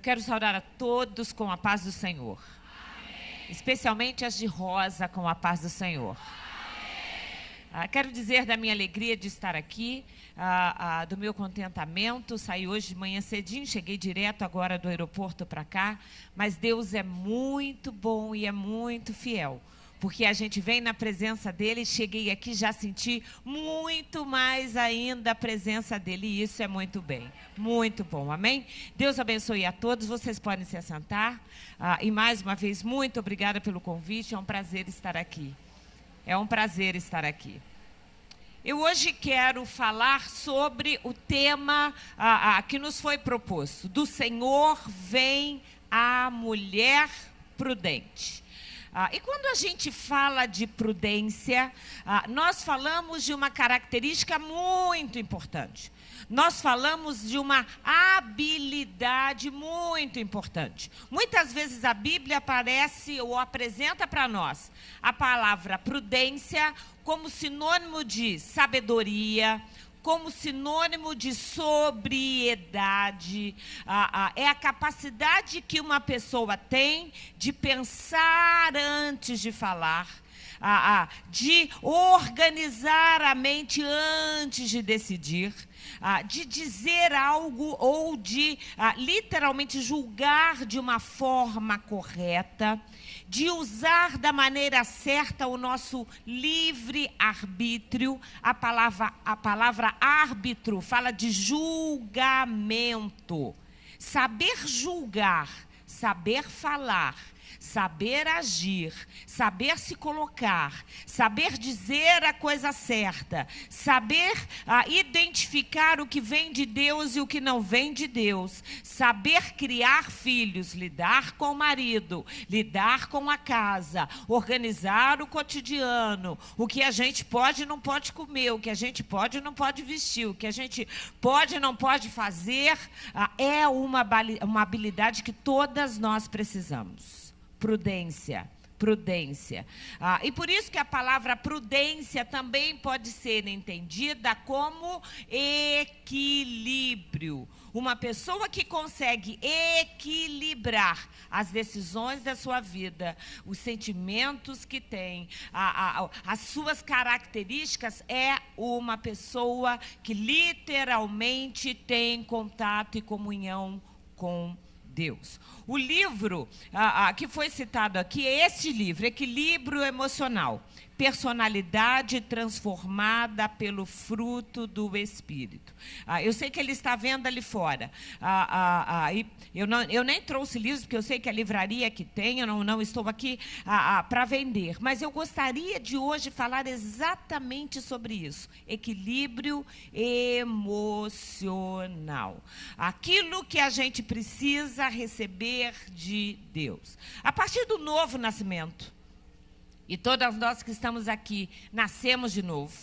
quero saudar a todos com a paz do Senhor. Amém. Especialmente as de rosa com a paz do Senhor. Quero dizer da minha alegria de estar aqui, do meu contentamento. Saí hoje de manhã cedinho, cheguei direto agora do aeroporto para cá, mas Deus é muito bom e é muito fiel. Porque a gente vem na presença dele, cheguei aqui, já senti muito mais ainda a presença dele, e isso é muito bem, muito bom, amém? Deus abençoe a todos, vocês podem se assentar, e mais uma vez, muito obrigada pelo convite, é um prazer estar aqui, Eu hoje quero falar sobre o tema que nos foi proposto, do Senhor vem a mulher prudente. E quando a gente fala de prudência, nós falamos de uma característica muito importante. Nós falamos de uma habilidade muito importante. Muitas vezes a Bíblia aparece ou apresenta para nós a palavra prudência como sinônimo de sabedoria, como sinônimo de sobriedade, é a capacidade que uma pessoa tem de pensar antes de falar, de organizar a mente antes de decidir, de dizer algo ou de literalmente julgar de uma forma correta, de usar da maneira certa o nosso livre-arbítrio. A palavra árbitro fala de julgamento. Saber julgar, saber falar, saber agir, saber se colocar, saber dizer a coisa certa, saber identificar o que vem de Deus e o que não vem de Deus, saber criar filhos, lidar com o marido, lidar com a casa, organizar o cotidiano, o que a gente pode e não pode comer, o que a gente pode e não pode vestir, o que a gente pode e não pode fazer, é uma habilidade que todas nós precisamos. Prudência. E por isso que a palavra prudência também pode ser entendida como equilíbrio. Uma pessoa que consegue equilibrar as decisões da sua vida, os sentimentos que tem, as suas características, é uma pessoa que literalmente tem contato e comunhão com Deus. O livro que foi citado aqui é esse livro, Equilíbrio Emocional, Personalidade Transformada pelo Fruto do Espírito. Eu sei que ele está vendo ali fora. Eu nem trouxe livros, porque eu sei que a livraria que tem, eu não estou aqui para vender. Mas eu gostaria de hoje falar exatamente sobre isso. Equilíbrio emocional. Aquilo que a gente precisa receber de Deus. A partir do novo nascimento, e todas nós que estamos aqui nascemos de novo.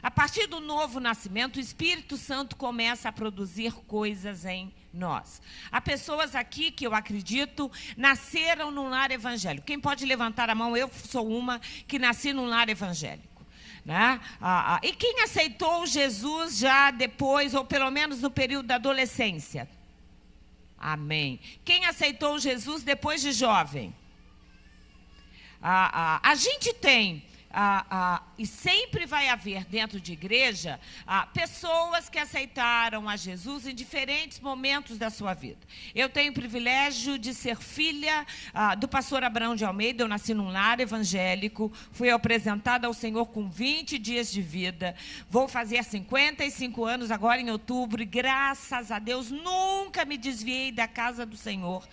A partir do novo nascimento, o Espírito Santo começa a produzir coisas em nós. Há pessoas aqui que eu acredito nasceram num lar evangélico. Quem pode levantar a mão? Eu sou uma que nasci num lar evangélico. Né? E quem aceitou Jesus já depois, ou pelo menos no período da adolescência? Amém. Quem aceitou Jesus depois de jovem? A gente tem, e sempre vai haver dentro de igreja, pessoas que aceitaram a Jesus em diferentes momentos da sua vida. Eu tenho o privilégio de ser filha do pastor Abraão de Almeida. Eu nasci num lar evangélico, fui apresentada ao Senhor com 20 dias de vida, vou fazer 55 anos agora em outubro, e graças a Deus nunca me desviei da casa do Senhor.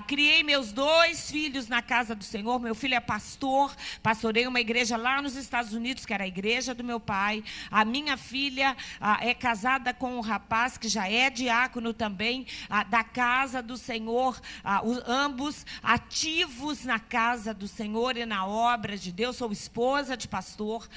Criei meus 2 filhos na casa do Senhor. Meu filho é pastor, pastorei uma igreja lá nos Estados Unidos, que era a igreja do meu pai. A minha filha é casada com um rapaz que já é diácono também, da casa do Senhor, ambos ativos na casa do Senhor e na obra de Deus. Sou esposa de pastor,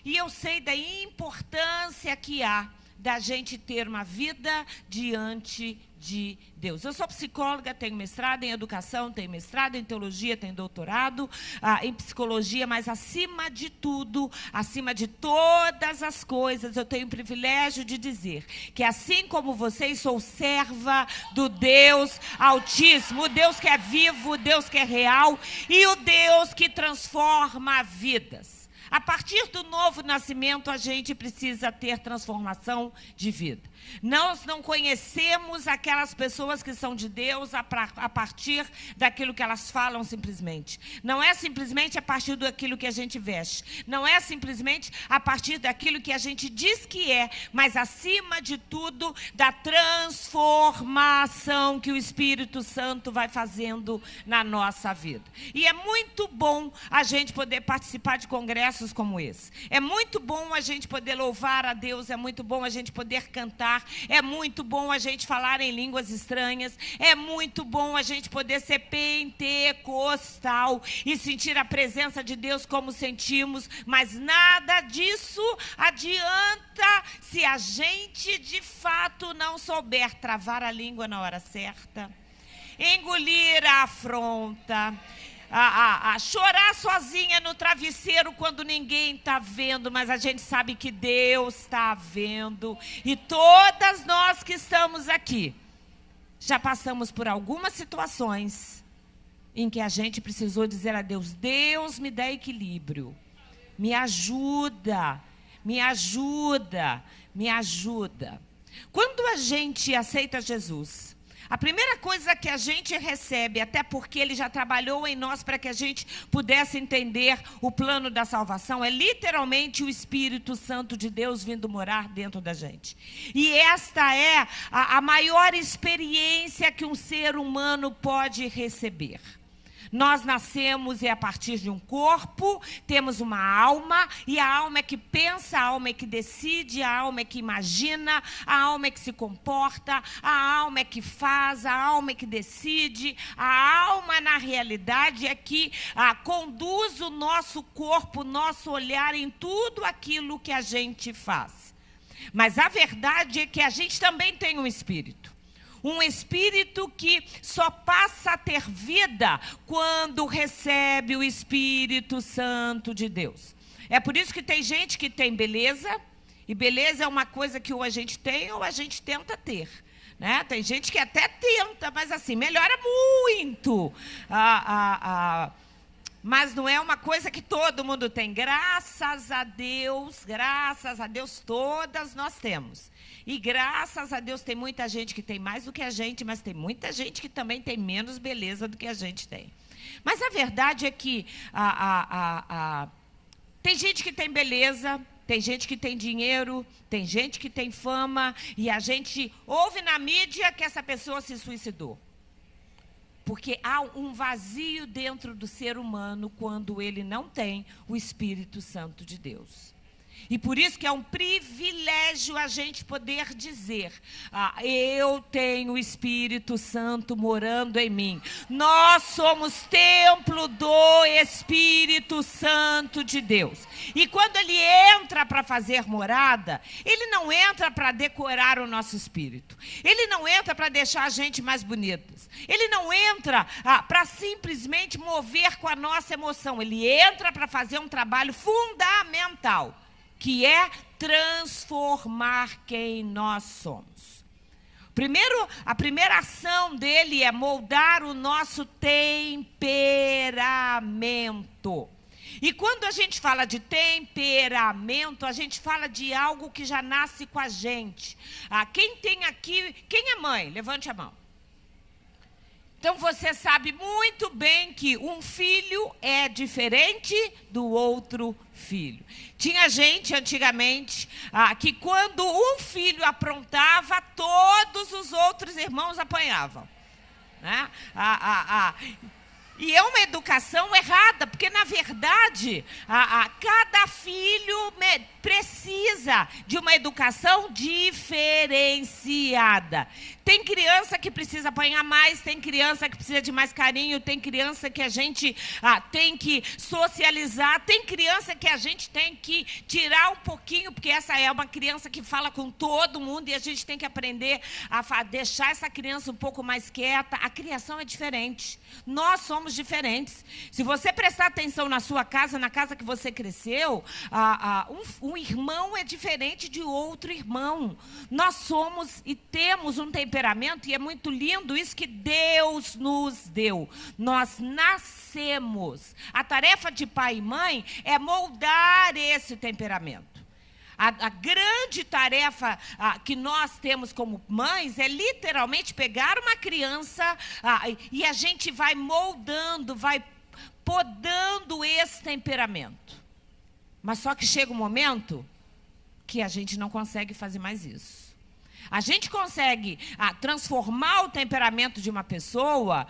e eu sei da importância que há da gente ter uma vida diante de Deus. Eu sou psicóloga, tenho mestrado em educação, tenho mestrado em teologia, tenho doutorado em psicologia, mas acima de tudo, acima de todas as coisas, eu tenho o privilégio de dizer que assim como vocês, sou serva do Deus Altíssimo, o Deus que é vivo, o Deus que é real e o Deus que transforma vidas. A partir do novo nascimento, a gente precisa ter transformação de vida. Nós não conhecemos aquelas pessoas que são de Deus a partir daquilo que elas falam simplesmente. Não é simplesmente a partir daquilo que a gente veste. Não é simplesmente a partir daquilo que a gente diz que é, mas acima de tudo, da transformação que o Espírito Santo vai fazendo na nossa vida. E é muito bom a gente poder participar de congressos como esse. É muito bom a gente poder louvar a Deus, é muito bom a gente poder cantar, é muito bom a gente falar em línguas estranhas, é muito bom a gente poder ser pentecostal e sentir a presença de Deus como sentimos, mas nada disso adianta se a gente de fato não souber travar a língua na hora certa, engolir a afronta, a chorar sozinha no travesseiro quando ninguém está vendo, mas a gente sabe que Deus está vendo. E todas nós que estamos aqui, já passamos por algumas situações em que a gente precisou dizer a Deus, Deus me dá equilíbrio, me ajuda, me ajuda, me ajuda. Quando a gente aceita Jesus, a primeira coisa que a gente recebe, até porque Ele já trabalhou em nós para que a gente pudesse entender o plano da salvação, é literalmente o Espírito Santo de Deus vindo morar dentro da gente. E esta é a maior experiência que um ser humano pode receber. Nós nascemos a partir de um corpo, temos uma alma, e a alma é que pensa, a alma é que decide, a alma é que imagina, a alma é que se comporta, a alma é que faz, a alma é que decide, a alma, na realidade, é que conduz o nosso corpo, o nosso olhar em tudo aquilo que a gente faz. Mas a verdade é que a gente também tem um espírito. Um espírito que só passa a ter vida quando recebe o Espírito Santo de Deus. É por isso que tem gente que tem beleza, e beleza é uma coisa que ou a gente tem ou a gente tenta ter. Né? Tem gente que até tenta, mas assim, melhora muito. Mas não é uma coisa que todo mundo tem. Graças a Deus, todas nós temos. E graças a Deus tem muita gente que tem mais do que a gente, mas tem muita gente que também tem menos beleza do que a gente tem. Mas a verdade é que tem gente que tem beleza, tem gente que tem dinheiro, tem gente que tem fama, e a gente ouve na mídia que essa pessoa se suicidou. Porque há um vazio dentro do ser humano quando ele não tem o Espírito Santo de Deus. E por isso que é um privilégio a gente poder dizer, eu tenho o Espírito Santo morando em mim. Nós somos templo do Espírito Santo de Deus. E quando Ele entra para fazer morada, Ele não entra para decorar o nosso espírito. Ele não entra para deixar a gente mais bonitas. Ele não entra para simplesmente mover com a nossa emoção. Ele entra para fazer um trabalho fundamental, que é transformar quem nós somos. A primeira ação dele é moldar o nosso temperamento. E quando a gente fala de temperamento, a gente fala de algo que já nasce com a gente. Quem tem aqui, quem é mãe? Levante a mão. Então, você sabe muito bem que um filho é diferente do outro filho. Tinha gente, antigamente, que quando um filho aprontava, todos os outros irmãos apanhavam. Né? E é uma educação errada, porque, na verdade, cada filho precisa de uma educação diferenciada. Tem criança que precisa apanhar mais, tem criança que precisa de mais carinho, tem criança que a gente tem que socializar, tem criança que a gente tem que tirar um pouquinho, porque essa é uma criança que fala com todo mundo e a gente tem que aprender a deixar essa criança um pouco mais quieta. A criação é diferente. Nós somos diferentes. Se você prestar atenção na sua casa, na casa que você cresceu, um irmão é diferente de outro irmão. Nós somos e temos um temperamento, e é muito lindo isso que Deus nos deu. Nós nascemos. A tarefa de pai e mãe é moldar esse temperamento. A grande tarefa que nós temos como mães é literalmente pegar uma criança e a gente vai moldando, vai podando esse temperamento. Mas só que chega um momento que a gente não consegue fazer mais isso. A gente consegue transformar o temperamento de uma pessoa,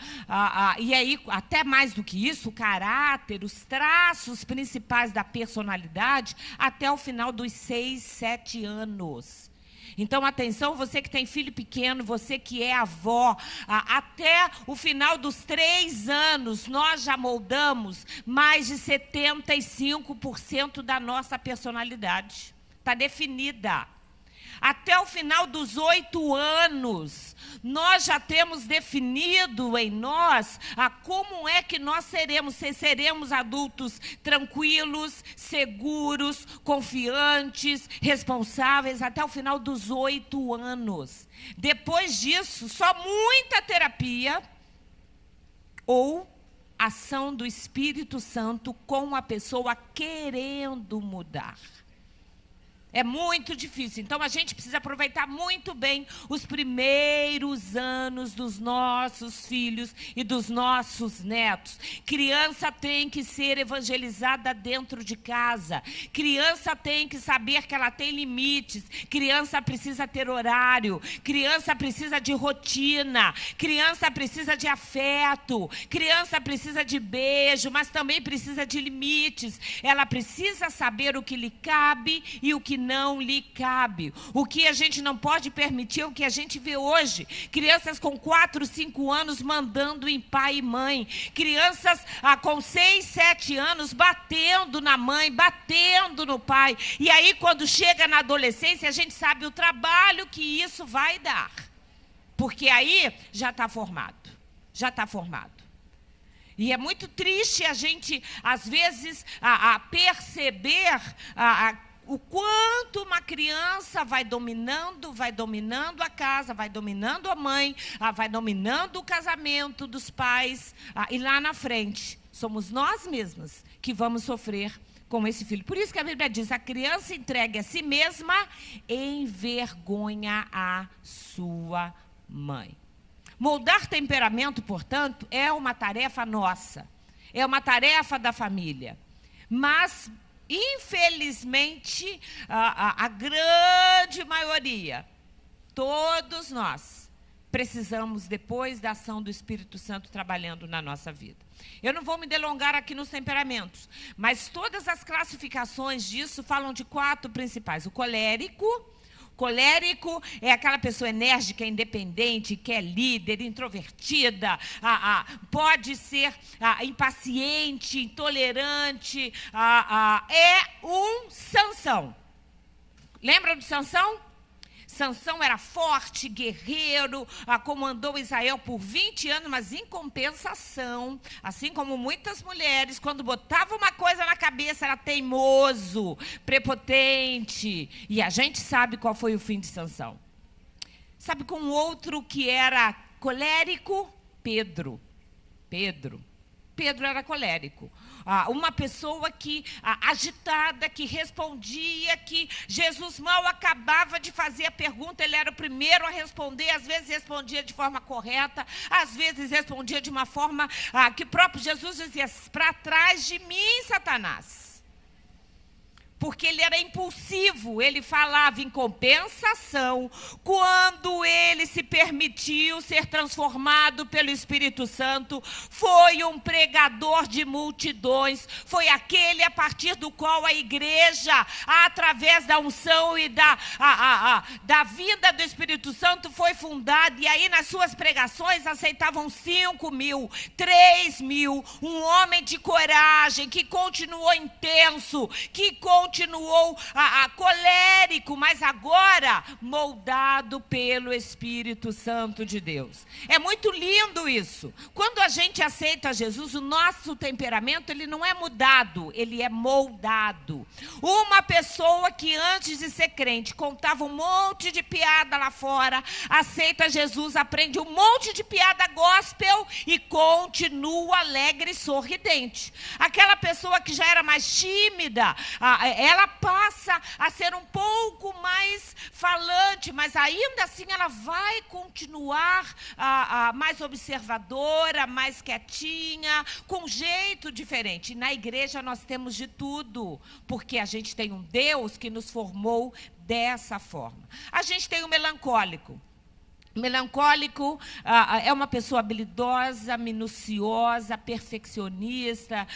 e aí, até mais do que isso, o caráter, os traços principais da personalidade, até o final dos 6, 7 anos. Então, atenção, você que tem filho pequeno, você que é avó, até o final dos 3 anos, nós já moldamos mais de 75% da nossa personalidade. Está definida. Até o final dos 8 anos, nós já temos definido em nós como é que nós seremos. Se seremos adultos tranquilos, seguros, confiantes, responsáveis, até o final dos 8 anos. Depois disso, só muita terapia ou ação do Espírito Santo com a pessoa querendo mudar. É muito difícil. Então, a gente precisa aproveitar muito bem os primeiros anos dos nossos filhos e dos nossos netos. Criança tem que ser evangelizada dentro de casa. Criança tem que saber que ela tem limites. Criança precisa ter horário. Criança precisa de rotina. Criança precisa de afeto. Criança precisa de beijo, mas também precisa de limites. Ela precisa saber o que lhe cabe e o que não lhe cabe. O que a gente não pode permitir é o que a gente vê hoje. Crianças com 4, 5 anos mandando em pai e mãe. Crianças com 6, 7 anos batendo na mãe, batendo no pai. E aí, quando chega na adolescência, a gente sabe o trabalho que isso vai dar. Porque aí já está formado. Já está formado. E é muito triste a gente, às vezes, perceber o quanto uma criança vai dominando a casa, vai dominando a mãe, vai dominando o casamento dos pais. E lá na frente, somos nós mesmas que vamos sofrer com esse filho. Por isso que a Bíblia diz, a criança entregue a si mesma envergonha a sua mãe. Moldar temperamento, portanto, é uma tarefa nossa. É uma tarefa da família. Mas, infelizmente, a grande maioria, todos nós, precisamos, depois da ação do Espírito Santo trabalhando na nossa vida. Eu não vou me delongar aqui nos temperamentos, mas todas as classificações disso falam de 4 principais. O colérico. Colérico é aquela pessoa enérgica, independente, que é líder, introvertida, pode ser impaciente, intolerante, é um Sansão. Lembram de Sansão? Sansão era forte, guerreiro, comandou Israel por 20 anos, mas em compensação, assim como muitas mulheres, quando botava uma coisa na cabeça, era teimoso, prepotente. E a gente sabe qual foi o fim de Sansão. Sabe com outro que era colérico? Pedro era colérico. Uma pessoa que, agitada, que respondia, que Jesus mal acabava de fazer a pergunta, ele era o primeiro a responder, às vezes respondia de forma correta, às vezes respondia de uma forma que o próprio Jesus dizia, para trás de mim, Satanás. porque ele era impulsivo. Ele falava em compensação, quando ele se permitiu ser transformado pelo Espírito Santo, foi um pregador de multidões, foi aquele a partir do qual a igreja, através da unção e da vinda do Espírito Santo, foi fundada. E aí nas suas pregações aceitavam 5.000, 3.000, um homem de coragem, que continuou intenso, que continuou colérico, mas agora moldado pelo Espírito Santo de Deus. É muito lindo isso. Quando a gente aceita Jesus, o nosso temperamento, ele não é mudado, ele é moldado. Uma pessoa que antes de ser crente contava um monte de piada lá fora, aceita Jesus, aprende um monte de piada gospel e continua alegre e sorridente. Aquela pessoa que já era mais tímida, ela passa a ser um pouco mais falante, mas ainda assim ela vai continuar mais observadora, mais quietinha, com um jeito diferente. Na igreja nós temos de tudo, porque a gente tem um Deus que nos formou dessa forma. A gente tem o melancólico. Melancólico é uma pessoa habilidosa, minuciosa, perfeccionista,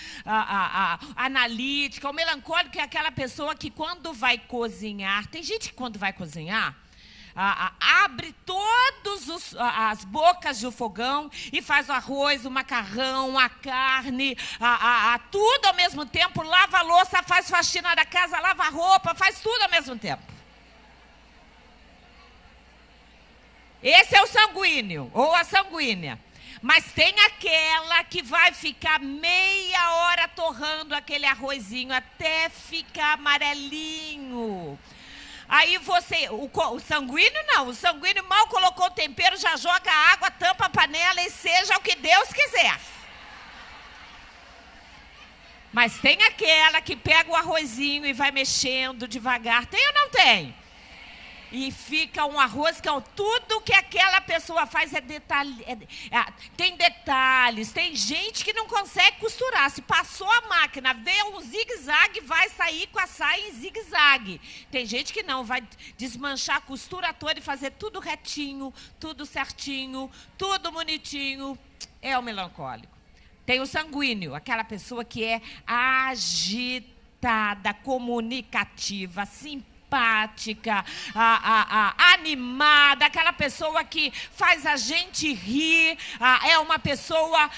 analítica. O melancólico é aquela pessoa que quando vai cozinhar, tem gente que quando vai cozinhar, abre todas as bocas do fogão e faz o arroz, o macarrão, a carne, tudo ao mesmo tempo, lava a louça, faz faxina da casa, lava a roupa, faz tudo ao mesmo tempo. Esse é o sanguíneo, ou a sanguínea. Mas tem aquela que vai ficar meia hora torrando aquele arrozinho até ficar amarelinho. Aí você, o sanguíneo não, o sanguíneo mal colocou o tempero, já joga a água, tampa a panela e seja o que Deus quiser. Mas tem aquela que pega o arrozinho e vai mexendo devagar, tem ou não tem? E fica um arroz que tudo que aquela pessoa faz tem detalhes. Tem gente que não consegue costurar. Se passou a máquina, vê um zigue-zague, vai sair com a saia em zigue-zague. Tem gente que não, vai desmanchar a costura toda e fazer tudo retinho, tudo certinho, tudo bonitinho. É o melancólico. Tem o sanguíneo, aquela pessoa que é agitada, comunicativa, simpática, animada, aquela pessoa que faz a gente rir, é uma pessoa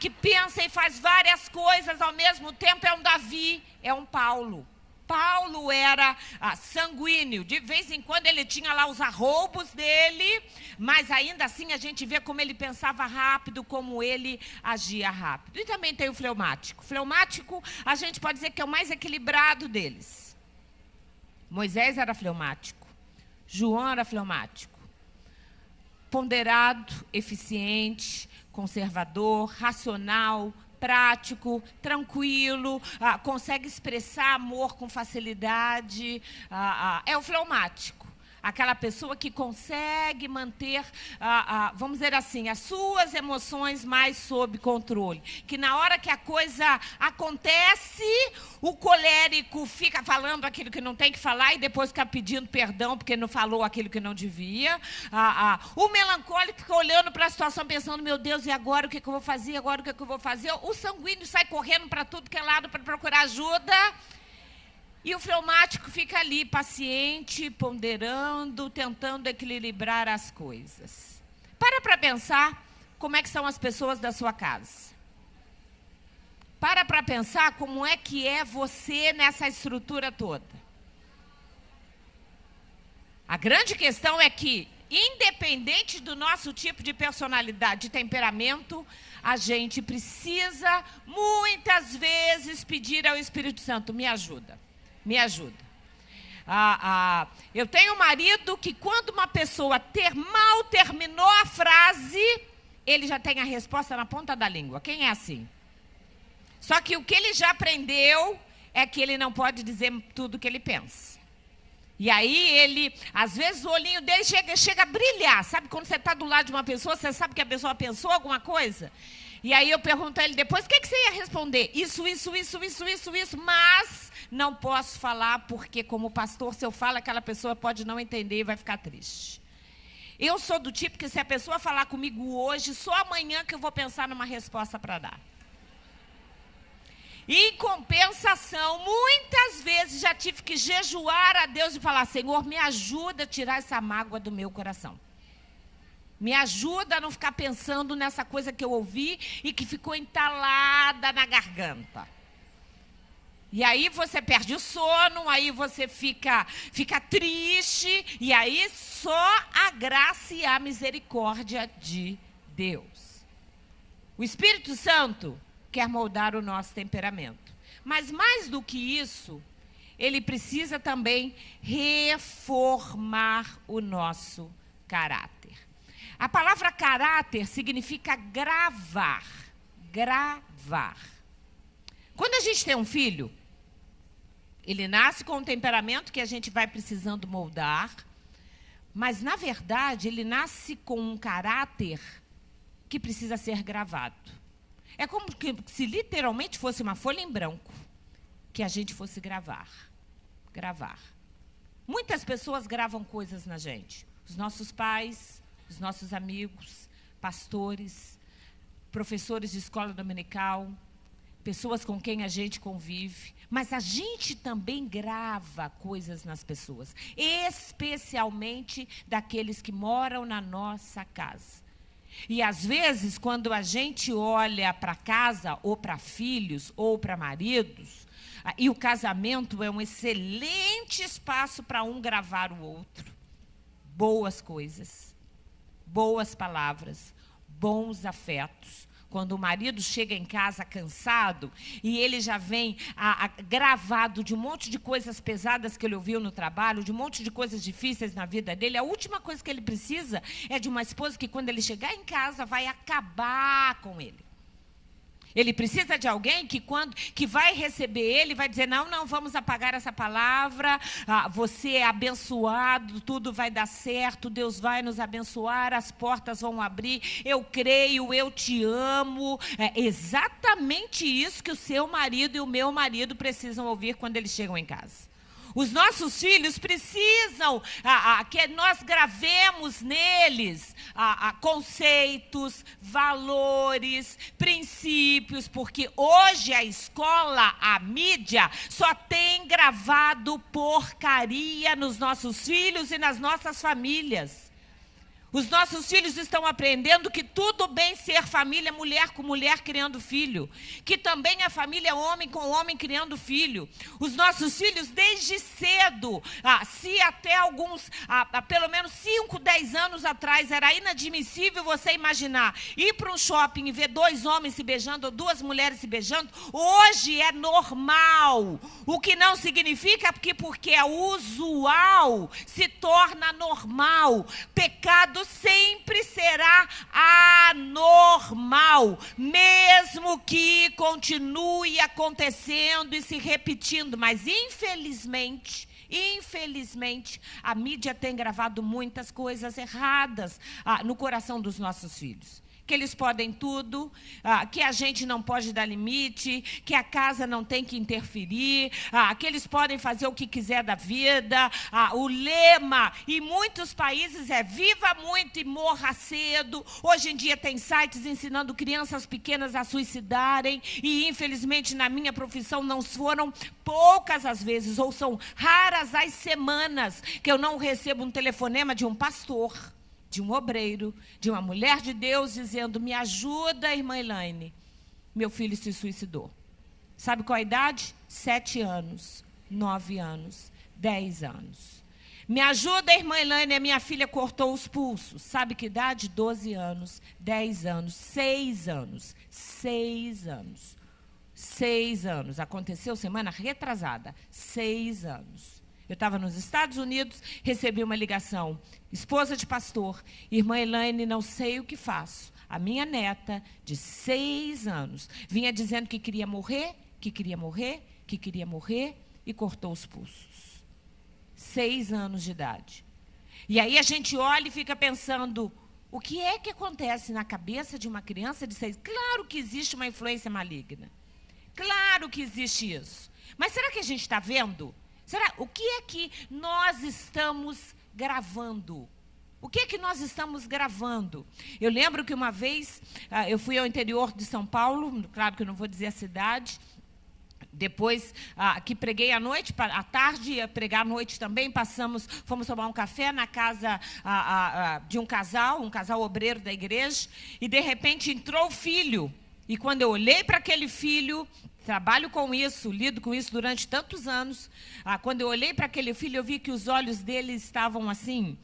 que pensa e faz várias coisas ao mesmo tempo, é um Davi, é um Paulo. Paulo era sanguíneo, de vez em quando ele tinha lá os arroubos dele, mas ainda assim a gente vê como ele pensava rápido, como ele agia rápido. E também tem o fleumático. Fleumático, a gente pode dizer que é o mais equilibrado deles. Moisés era fleumático, João era fleumático, ponderado, eficiente, conservador, racional, prático, tranquilo, consegue expressar amor com facilidade, é o fleumático. Aquela pessoa que consegue manter, vamos dizer assim, as suas emoções mais sob controle. Que na hora que a coisa acontece, o colérico fica falando aquilo que não tem que falar e depois fica pedindo perdão porque não falou aquilo que não devia. O melancólico fica olhando para a situação pensando, meu Deus, e agora o que eu vou fazer? Agora o que eu vou fazer? O sanguíneo sai correndo para tudo que é lado para procurar ajuda. E o fleumático fica ali, paciente, ponderando, tentando equilibrar as coisas. Para pensar como é que são as pessoas da sua casa. Para pensar como é que é você nessa estrutura toda. A grande questão é que, independente do nosso tipo de personalidade, de temperamento, a gente precisa, muitas vezes, pedir ao Espírito Santo, me ajuda. Me ajuda. Eu tenho um marido que quando uma pessoa mal terminou a frase, ele já tem a resposta na ponta da língua. Quem é assim? Só que o que ele já aprendeu é que ele não pode dizer tudo o que ele pensa. E aí ele, às vezes o olhinho dele chega a brilhar. Sabe quando você está do lado de uma pessoa, você sabe que a pessoa pensou alguma coisa? E aí eu pergunto a ele depois, o que você ia responder? Isso, mas não posso falar porque, como pastor, se eu falo, aquela pessoa pode não entender e vai ficar triste. Eu sou do tipo que se a pessoa falar comigo hoje, só amanhã que eu vou pensar numa resposta para dar. Em compensação, muitas vezes já tive que jejuar a Deus e falar: Senhor, me ajuda a tirar essa mágoa do meu coração. Me ajuda a não ficar pensando nessa coisa que eu ouvi e que ficou entalada na garganta. E aí você perde o sono, aí você fica triste, e aí só a graça e a misericórdia de Deus. O Espírito Santo quer moldar o nosso temperamento. Mas mais do que isso, ele precisa também reformar o nosso caráter. A palavra caráter significa gravar. Gravar. Quando a gente tem um filho, ele nasce com um temperamento que a gente vai precisando moldar, mas, na verdade, ele nasce com um caráter que precisa ser gravado. É como se literalmente fosse uma folha em branco que a gente fosse gravar. Gravar. Muitas pessoas gravam coisas na gente. Os nossos pais, os nossos amigos, pastores, professores de escola dominical, pessoas com quem a gente convive. Mas a gente também grava coisas nas pessoas, especialmente daqueles que moram na nossa casa. E às vezes, quando a gente olha para casa, ou para filhos, ou para maridos, e o casamento é um excelente espaço para um gravar o outro. Boas coisas, boas palavras, bons afetos. Quando o marido chega em casa cansado e ele já vem gravado de um monte de coisas pesadas que ele ouviu no trabalho, de um monte de coisas difíceis na vida dele, a última coisa que ele precisa é de uma esposa que, quando ele chegar em casa, vai acabar com ele. Ele precisa de alguém que vai receber ele, vai dizer: não, vamos apagar essa palavra, você é abençoado, tudo vai dar certo, Deus vai nos abençoar, as portas vão abrir, eu creio, eu te amo. É exatamente isso que o seu marido e o meu marido precisam ouvir quando eles chegam em casa. Os nossos filhos precisam que nós gravemos neles conceitos, valores, princípios, porque hoje a escola, a mídia, só tem gravado porcaria nos nossos filhos e nas nossas famílias. Os nossos filhos estão aprendendo que tudo bem ser família, mulher com mulher criando filho. Que também a família é homem com homem criando filho. Os nossos filhos, desde cedo, se até alguns, pelo menos 5, 10 anos atrás, era inadmissível você imaginar ir para um shopping e ver 2 homens se beijando ou 2 mulheres se beijando, hoje é normal. O que não significa que porque é usual, se torna normal. Pecado sempre será anormal, mesmo que continue acontecendo e se repetindo. Mas, infelizmente, a mídia tem gravado muitas coisas erradas no coração dos nossos filhos. Que eles podem tudo, que a gente não pode dar limite, que a casa não tem que interferir, que eles podem fazer o que quiser da vida. O lema em muitos países é viva muito e morra cedo. Hoje em dia tem sites ensinando crianças pequenas a suicidarem e, infelizmente, na minha profissão não foram poucas as vezes, ou são raras as semanas que eu não recebo um telefonema de um pastor, de um obreiro, de uma mulher de Deus, dizendo: me ajuda, irmã Elaine, meu filho se suicidou. Sabe qual a idade? 7 anos, 9 anos, 10 anos. Me ajuda, irmã Elaine, a minha filha cortou os pulsos. Sabe que idade? 12 anos, 10 anos, 6 anos, 6 anos. 6 anos, aconteceu semana retrasada, 6 anos. Eu estava nos Estados Unidos, recebi uma ligação. Esposa de pastor, irmã Elaine, não sei o que faço. A minha neta, de 6 anos, vinha dizendo que queria morrer, que queria morrer, que queria morrer, e cortou os pulsos. 6 anos de idade. E aí a gente olha e fica pensando: o que é que acontece na cabeça de uma criança de 6? Claro que existe uma influência maligna. Claro que existe isso. Mas será que a gente está vendo? O que é que nós estamos gravando? O que é que nós estamos gravando? Eu lembro que uma vez eu fui ao interior de São Paulo, claro que eu não vou dizer a cidade. Depois que preguei à noite, à tarde, ia pregar à noite também, fomos tomar um café na casa de um casal obreiro da igreja, e de repente entrou o filho. E quando eu olhei para aquele filho, trabalho com isso, lido com isso durante tantos anos, quando eu olhei para aquele filho, eu vi que os olhos dele estavam assim,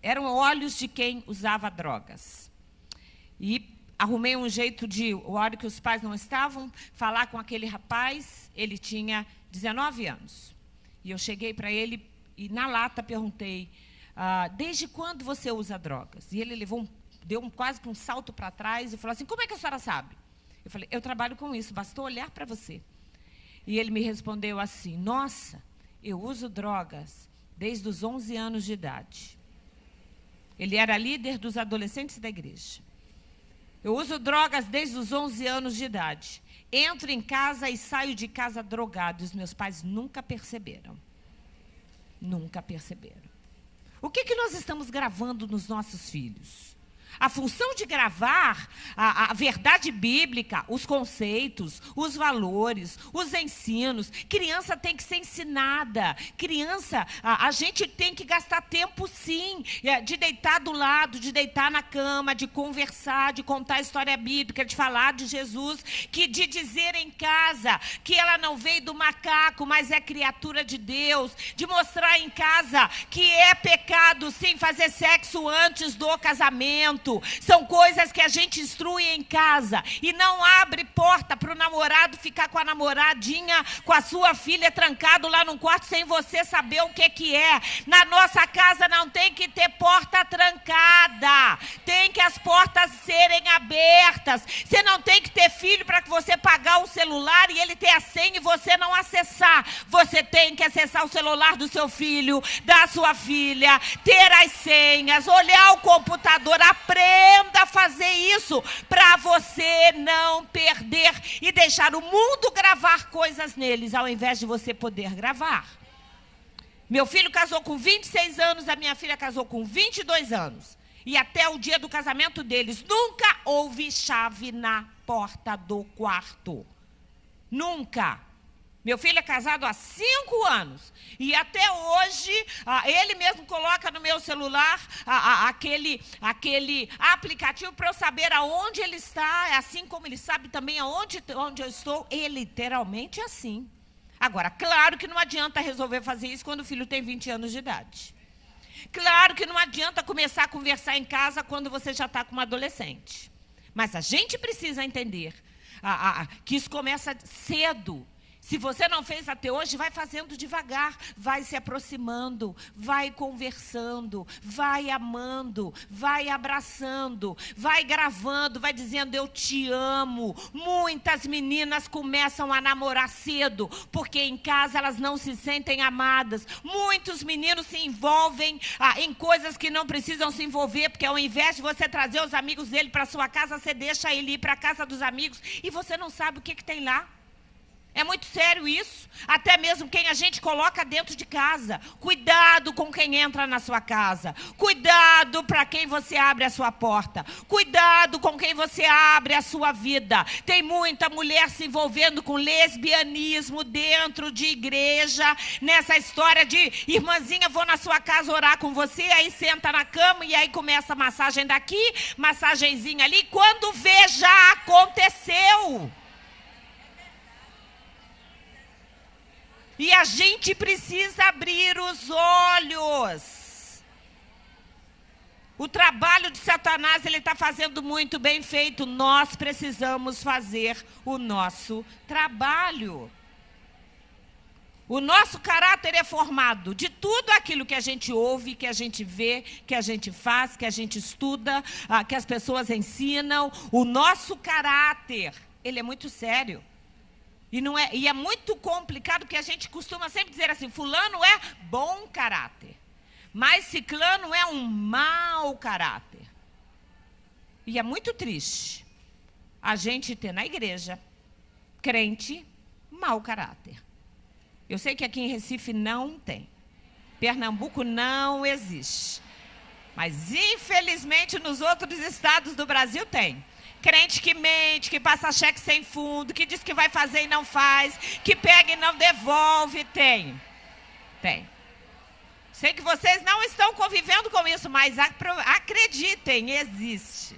eram olhos de quem usava drogas. E arrumei um jeito de, a hora que os pais não estavam, falar com aquele rapaz. Ele tinha 19 anos. E eu cheguei para ele e na lata perguntei, desde quando você usa drogas? E ele deu quase que um salto para trás e falou assim, como é que a senhora sabe? Eu falei, eu trabalho com isso, bastou olhar para você. E ele me respondeu assim, nossa, eu uso drogas desde os 11 anos de idade. Ele era líder dos adolescentes da igreja. Eu uso drogas desde os 11 anos de idade. Entro em casa e saio de casa drogado. Os meus pais nunca perceberam. Nunca perceberam. O que nós estamos gravando nos nossos filhos? A função de gravar a verdade bíblica, os conceitos, os valores, os ensinos. Criança tem que ser ensinada. Criança, a gente tem que gastar tempo, sim, de deitar do lado, de deitar na cama, de conversar, de contar a história bíblica, de falar de Jesus, de dizer em casa que ela não veio do macaco, mas é criatura de Deus, de mostrar em casa que é pecado, sim, fazer sexo antes do casamento. São coisas que a gente instrui em casa e não abre porta para o namorado ficar com a namoradinha, com a sua filha trancado lá num quarto sem você saber o que é. Na nossa casa não tem que ter porta trancada, tem que as portas serem abertas. Você não tem que ter filho para que você pagar o celular e ele ter a senha e você não acessar. Você tem que acessar o celular do seu filho, da sua filha, ter as senhas, olhar o computador, aprenda a fazer isso para você não perder e deixar o mundo gravar coisas neles, ao invés de você poder gravar. Meu filho casou com 26 anos, a minha filha casou com 22 anos. E até o dia do casamento deles, nunca houve chave na porta do quarto. Nunca. Meu filho é casado há 5 anos. E até hoje, ele mesmo coloca no meu celular aquele aplicativo para eu saber aonde ele está, assim como ele sabe também onde eu estou. É literalmente assim. Agora, claro que não adianta resolver fazer isso quando o filho tem 20 anos de idade. Claro que não adianta começar a conversar em casa quando você já está com uma adolescente. Mas a gente precisa entender que isso começa cedo. Se você não fez até hoje, vai fazendo devagar, vai se aproximando, vai conversando, vai amando, vai abraçando, vai gravando, vai dizendo eu te amo. Muitas meninas começam a namorar cedo, porque em casa elas não se sentem amadas. Muitos meninos se envolvem em coisas que não precisam se envolver, porque ao invés de você trazer os amigos dele para sua casa, você deixa ele ir para a casa dos amigos e você não sabe o que tem lá. É muito sério isso, até mesmo quem a gente coloca dentro de casa. Cuidado com quem entra na sua casa. Cuidado para quem você abre a sua porta. Cuidado com quem você abre a sua vida. Tem muita mulher se envolvendo com lesbianismo dentro de igreja. Nessa história de, irmãzinha, vou na sua casa orar com você. Aí senta na cama e aí começa a massagem daqui, massagenzinha ali. Quando vê, já aconteceu. E a gente precisa abrir os olhos. O trabalho de Satanás, ele está fazendo muito bem feito. Nós precisamos fazer o nosso trabalho. O nosso caráter é formado de tudo aquilo que a gente ouve, que a gente vê, que a gente faz, que a gente estuda, que as pessoas ensinam. O nosso caráter, ele é muito sério. E é muito complicado, porque a gente costuma sempre dizer assim, fulano é bom caráter, mas ciclano é um mau caráter. E é muito triste a gente ter na igreja crente Mau caráter. Eu sei que aqui em Recife não tem. Pernambuco não existe. Mas, infelizmente, nos outros estados do Brasil tem. Crente que mente, que passa cheque sem fundo, que diz que vai fazer e não faz, que pega e não devolve. Tem. Sei que vocês não estão convivendo com isso, mas acreditem, existe.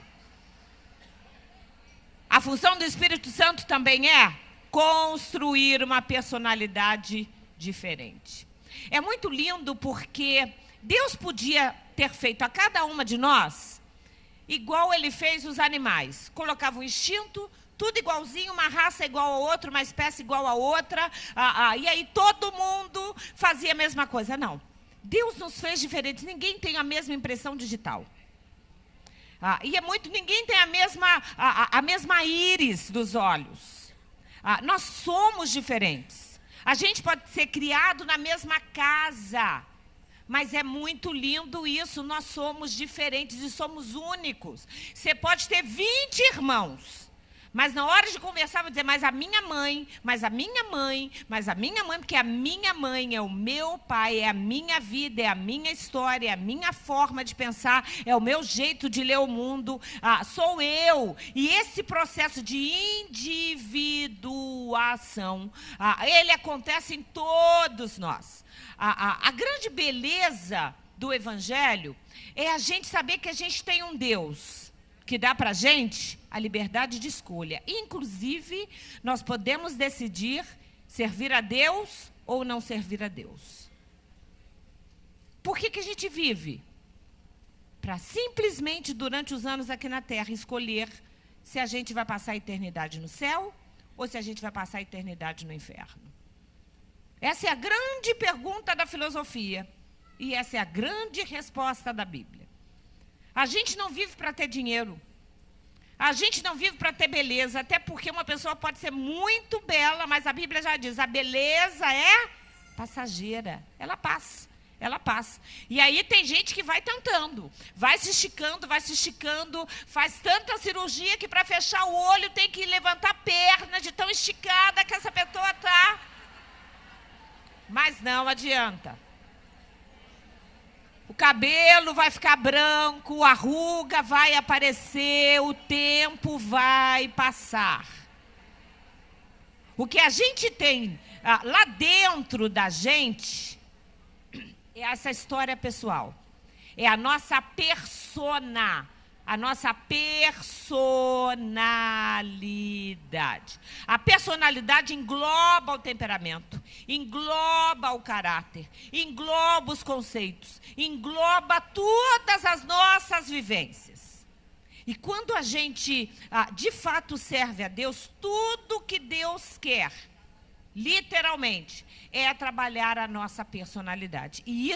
A função do Espírito Santo também é construir uma personalidade diferente. É muito lindo porque Deus podia ter feito a cada uma de nós igual ele fez os animais. Colocava um instinto, tudo igualzinho, uma raça igual a outra, uma espécie igual a outra, e aí todo mundo fazia a mesma coisa. Não. Deus nos fez diferentes. Ninguém tem a mesma impressão digital. Ninguém tem a mesma íris dos olhos. Nós somos diferentes. A gente pode ser criado na mesma casa, mas é muito lindo isso. Nós somos diferentes e somos únicos. Você pode ter 20 irmãos, mas na hora de conversar vai dizer, mas a minha mãe, porque a minha mãe é o meu pai, é a minha vida, é a minha história, é a minha forma de pensar, é o meu jeito de ler o mundo, sou eu. E esse processo de individuação, ele acontece em todos nós. A grande beleza do Evangelho é a gente saber que a gente tem um Deus que dá para a gente a liberdade de escolha. Inclusive, nós podemos decidir servir a Deus ou não servir a Deus. Por que a gente vive? Para simplesmente, durante os anos aqui na Terra, escolher se a gente vai passar a eternidade no céu ou se a gente vai passar a eternidade no inferno. Essa é a grande pergunta da filosofia. E essa é a grande resposta da Bíblia. A gente não vive para ter dinheiro. A gente não vive para ter beleza. Até porque uma pessoa pode ser muito bela, mas a Bíblia já diz, a beleza é passageira. Ela passa. E aí tem gente que vai tentando. Vai se esticando, faz tanta cirurgia que para fechar o olho tem que levantar a perna de tão esticada que essa pessoa está. Mas não adianta. O cabelo vai ficar branco, a ruga vai aparecer, o tempo vai passar. O que a gente tem lá dentro da gente é essa história pessoal. É a nossa persona. A nossa personalidade. A personalidade engloba o temperamento, engloba o caráter, engloba os conceitos, engloba todas as nossas vivências. E quando a gente, de fato, serve a Deus, tudo que Deus quer, literalmente, é trabalhar a nossa personalidade. E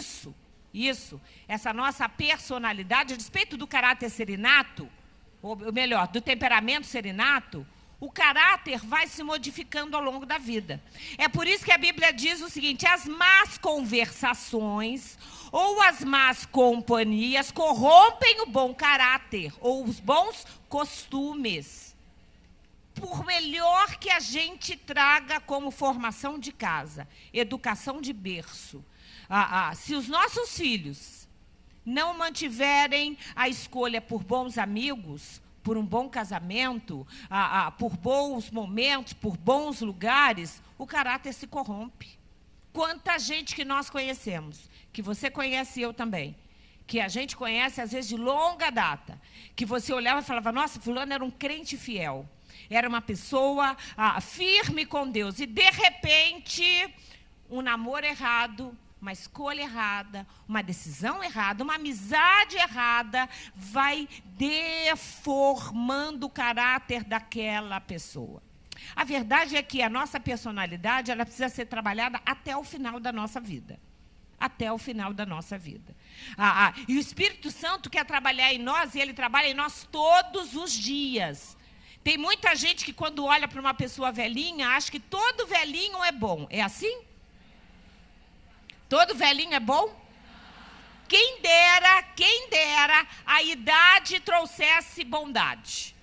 essa nossa personalidade, a despeito do caráter ser inato, ou melhor, do temperamento ser inato, o caráter vai se modificando ao longo da vida. É por isso que a Bíblia diz o seguinte, as más conversações ou as más companhias corrompem o bom caráter ou os bons costumes. Por melhor que a gente traga como formação de casa, educação de berço, se os nossos filhos não mantiverem a escolha por bons amigos, por um bom casamento, por bons momentos, por bons lugares, o caráter se corrompe. Quanta gente que nós conhecemos, que você conhece e eu também, que a gente conhece às vezes de longa data, que você olhava e falava, nossa, fulano era um crente fiel, era uma pessoa firme com Deus, e de repente, um namoro errado, uma escolha errada, uma decisão errada, uma amizade errada, vai deformando o caráter daquela pessoa. A verdade é que a nossa personalidade, ela precisa ser trabalhada até o final da nossa vida. Até o final da nossa vida. E o Espírito Santo quer trabalhar em nós, e ele trabalha em nós todos os dias. Tem muita gente que quando olha para uma pessoa velhinha, acha que todo velhinho é bom. É assim? Todo velhinho é bom? Quem dera a idade trouxesse bondade.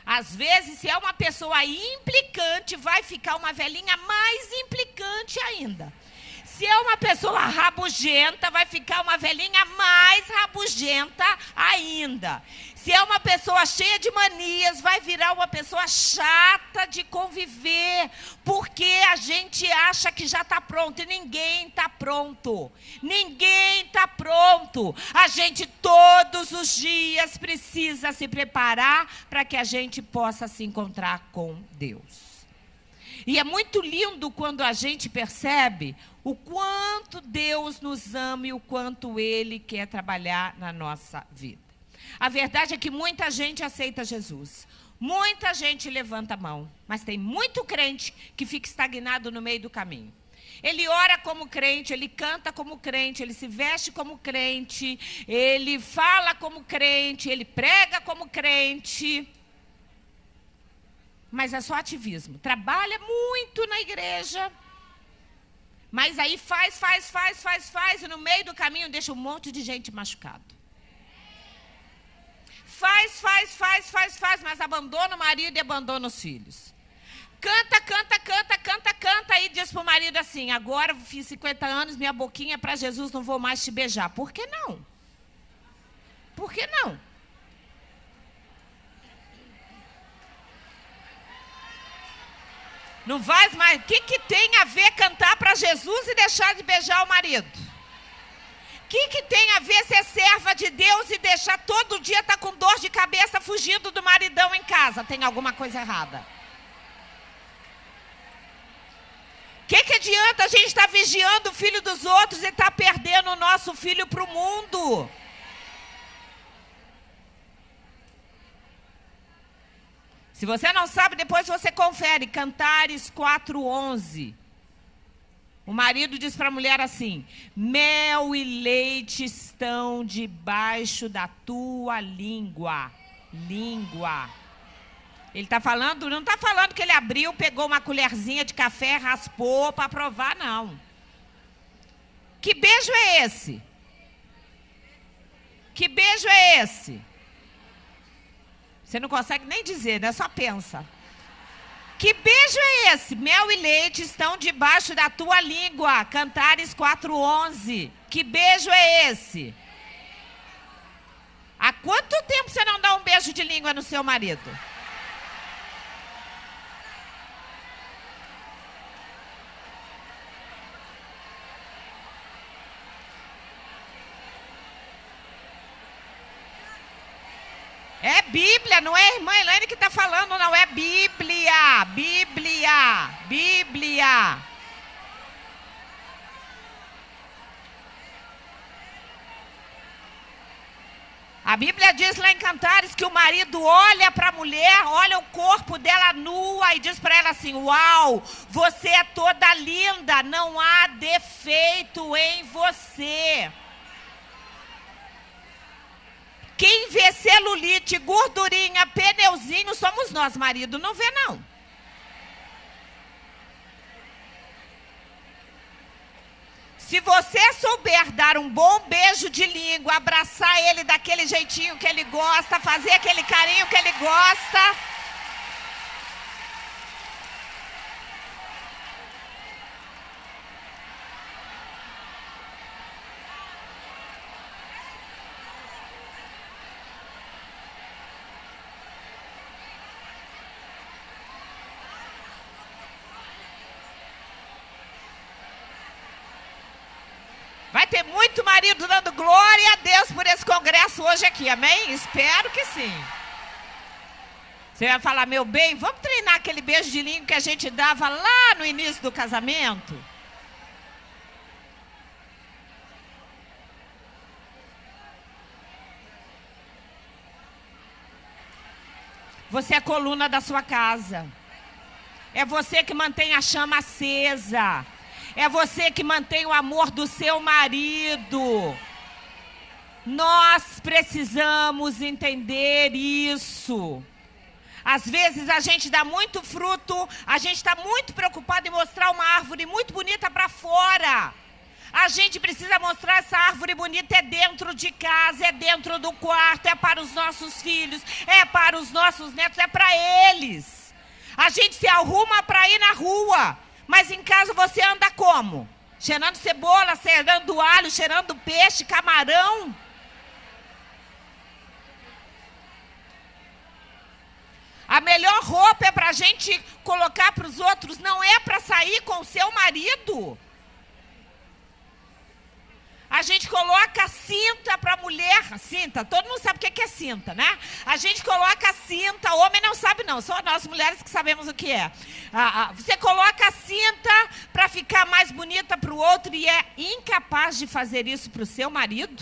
Às vezes, se é uma pessoa implicante, vai ficar uma velhinha mais implicante ainda. Se é uma pessoa rabugenta, vai ficar uma velhinha mais rabugenta ainda. Se é uma pessoa cheia de manias, vai virar uma pessoa chata de conviver, porque a gente acha que já está pronto e ninguém está pronto. Ninguém está pronto. A gente todos os dias precisa se preparar para que a gente possa se encontrar com Deus. E é muito lindo quando a gente percebe o quanto Deus nos ama e o quanto Ele quer trabalhar na nossa vida. A verdade é que muita gente aceita Jesus. Muita gente levanta a mão. Mas tem muito crente que fica estagnado no meio do caminho. Ele ora como crente, ele canta como crente, ele se veste como crente, ele fala como crente, ele prega como crente. Mas é só ativismo. Trabalha muito na igreja. Mas aí faz, e no meio do caminho deixa um monte de gente machucado. Faz, mas abandona o marido e abandona os filhos. Canta, aí diz pro marido assim, agora eu fiz 50 anos, minha boquinha é para Jesus, não vou mais te beijar. Por que não? Por que não? Não vai mais. O que tem a ver cantar para Jesus e deixar de beijar o marido? O que tem a ver ser serva de Deus e deixar todo dia estar com dor de cabeça fugindo do maridão em casa? Tem alguma coisa errada. O que adianta a gente estar vigiando o filho dos outros e estar perdendo o nosso filho para o mundo? Se você não sabe, depois você confere. Cantares 4:11. O marido diz para a mulher assim: mel e leite estão debaixo da tua língua. Língua. Ele está falando, não está falando que ele abriu, pegou uma colherzinha de café, raspou para provar, não. Que beijo é esse? Que beijo é esse? Você não consegue nem dizer, né? Só pensa. Que beijo é esse? Mel e leite estão debaixo da tua língua. Cantares 4:11. Que beijo é esse? Há quanto tempo você não dá um beijo de língua no seu marido? É Bíblia, não é a irmã Elaine que está falando, não. É Bíblia, Bíblia, Bíblia. A Bíblia diz lá em Cantares que o marido olha para a mulher, olha o corpo dela nua e diz para ela assim: uau, você é toda linda, não há defeito em você. Quem vê celulite, gordurinha, pneuzinho, somos nós, marido. Não vê, não. Se você souber dar um bom beijo de língua, abraçar ele daquele jeitinho que ele gosta, fazer aquele carinho que ele gosta... Vai ter muito marido dando glória a Deus por esse congresso hoje aqui, amém? Espero que sim. Você vai falar: meu bem, vamos treinar aquele beijo de língua que a gente dava lá no início do casamento? Você é a coluna da sua casa. É você que mantém a chama acesa. É você que mantém o amor do seu marido. Nós precisamos entender isso. Às vezes a gente dá muito fruto, a gente está muito preocupado em mostrar uma árvore muito bonita para fora. A gente precisa mostrar essa árvore bonita, é dentro de casa, é dentro do quarto, é para os nossos filhos, é para os nossos netos, é para eles. A gente se arruma para ir na rua, mas em casa você anda como? Cheirando cebola, cheirando alho, cheirando peixe, camarão. A melhor roupa é para a gente colocar para os outros, não é para sair com o seu marido. A gente coloca cinta para a mulher, cinta, todo mundo sabe o que é cinta, né? A gente coloca cinta, homem não sabe não, só nós mulheres que sabemos o que é. Você coloca a cinta para ficar mais bonita para o outro e é incapaz de fazer isso para o seu marido?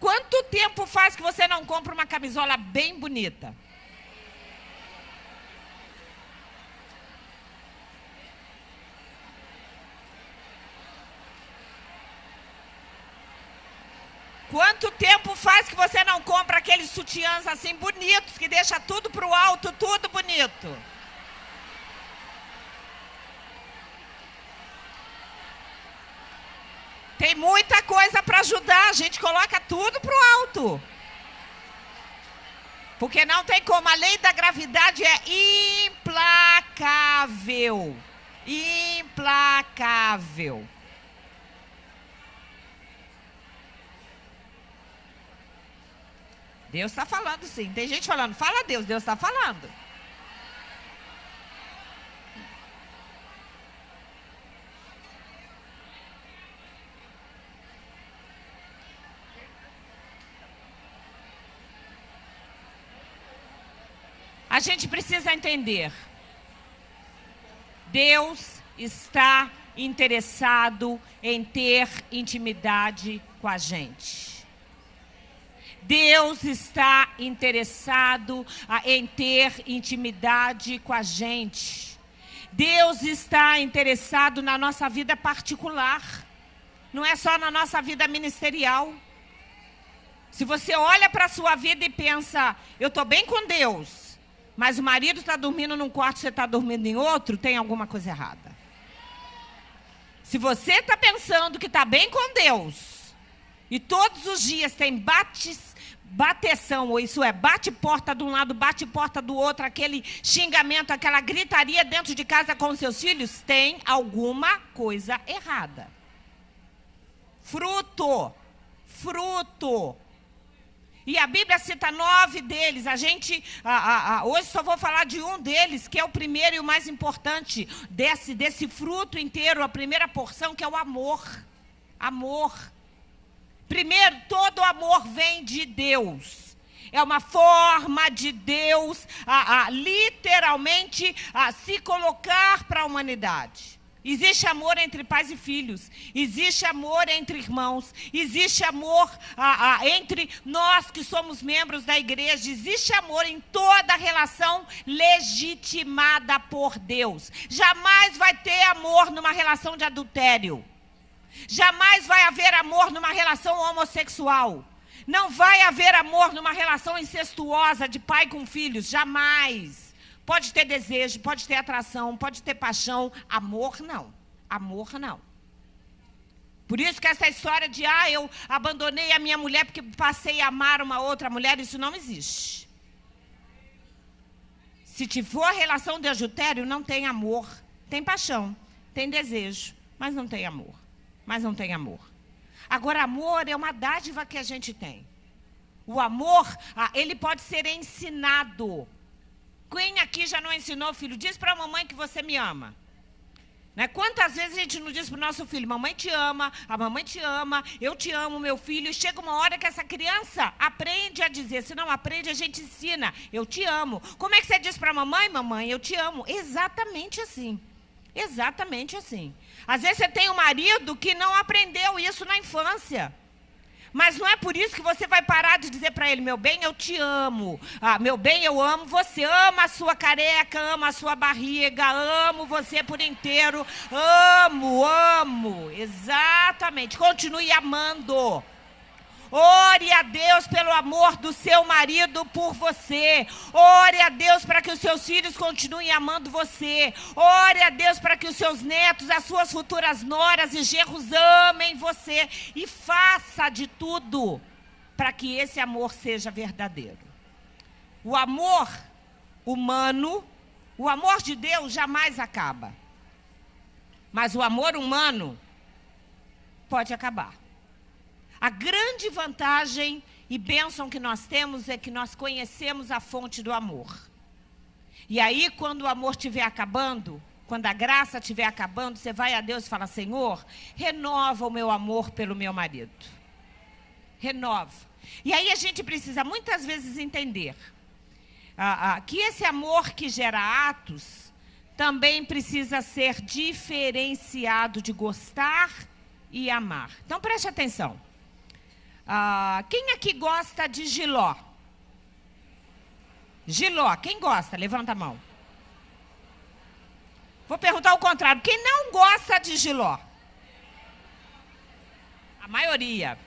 Quanto tempo faz que você não compra uma camisola bem bonita? Quanto tempo faz que você não compra aqueles sutiãs assim bonitos, que deixa tudo pro alto, tudo bonito? Tem muita coisa para ajudar, a gente coloca tudo pro alto. Porque não tem como, a lei da gravidade é implacável. Implacável. Deus está falando sim. Tem gente falando, fala Deus, Deus está falando. A gente precisa entender. Deus está interessado em ter intimidade com a gente. Deus está interessado em ter intimidade com a gente. Deus está interessado na nossa vida particular. Não é só na nossa vida ministerial. Se você olha para a sua vida e pensa, eu estou bem com Deus, mas o marido está dormindo num quarto, você está dormindo em outro, tem alguma coisa errada. Se você está pensando que está bem com Deus, e todos os dias tem bateção, ou isso é, bate porta de um lado, bate porta do outro, aquele xingamento, aquela gritaria dentro de casa com seus filhos, tem alguma coisa errada. Fruto. E a Bíblia cita 9 deles. A gente, hoje só vou falar de um deles, que é o primeiro e o mais importante desse fruto inteiro, a primeira porção, que é o amor. Amor. Primeiro, todo amor vem de Deus. É uma forma de Deus, literalmente, se colocar para a humanidade. Existe amor entre pais e filhos. Existe amor entre irmãos. Existe amor entre nós que somos membros da igreja. Existe amor em toda relação legitimada por Deus. Jamais vai ter amor numa relação de adultério. Jamais vai haver amor numa relação homossexual. Não vai haver amor numa relação incestuosa de pai com filhos. Jamais. Pode ter desejo, pode ter atração, pode ter paixão. Amor, não. Amor, não. Por isso que essa história de, eu abandonei a minha mulher porque passei a amar uma outra mulher, isso não existe. Se for relação de adultério, não tem amor. Tem paixão, tem desejo, mas não tem amor. Agora, amor é uma dádiva que a gente tem. O amor, ele pode ser ensinado. Quem aqui já não ensinou, filho? Diz para a mamãe que você me ama. Né? Quantas vezes a gente não diz para o nosso filho, mamãe te ama, a mamãe te ama, eu te amo, meu filho. E chega uma hora que essa criança aprende a dizer. Se não aprende, a gente ensina, eu te amo. Como é que você diz para a mamãe? Mamãe, eu te amo. Exatamente assim. Exatamente assim. Às vezes você tem um marido que não aprendeu isso na infância. Mas não é por isso que você vai parar de dizer para ele, meu bem, eu te amo. Meu bem, eu amo você. Ama a sua careca, ama a sua barriga, amo você por inteiro. Amo. Exatamente. Continue amando. Ore a Deus pelo amor do seu marido por você. Ore a Deus para que os seus filhos continuem amando você. Ore a Deus para que os seus netos, as suas futuras noras e genros amem você. E faça de tudo para que esse amor seja verdadeiro. O amor humano, o amor de Deus jamais acaba. Mas o amor humano pode acabar. A grande vantagem e bênção que nós temos é que nós conhecemos a fonte do amor. E aí, quando o amor estiver acabando, quando a graça estiver acabando, você vai a Deus e fala: Senhor, renova o meu amor pelo meu marido. Renova. E aí a gente precisa muitas vezes entender que esse amor que gera atos também precisa ser diferenciado de gostar e amar. Então preste atenção. Quem aqui gosta de jiló? Jiló, quem gosta? Levanta a mão. Vou perguntar o contrário. Quem não gosta de jiló? A maioria.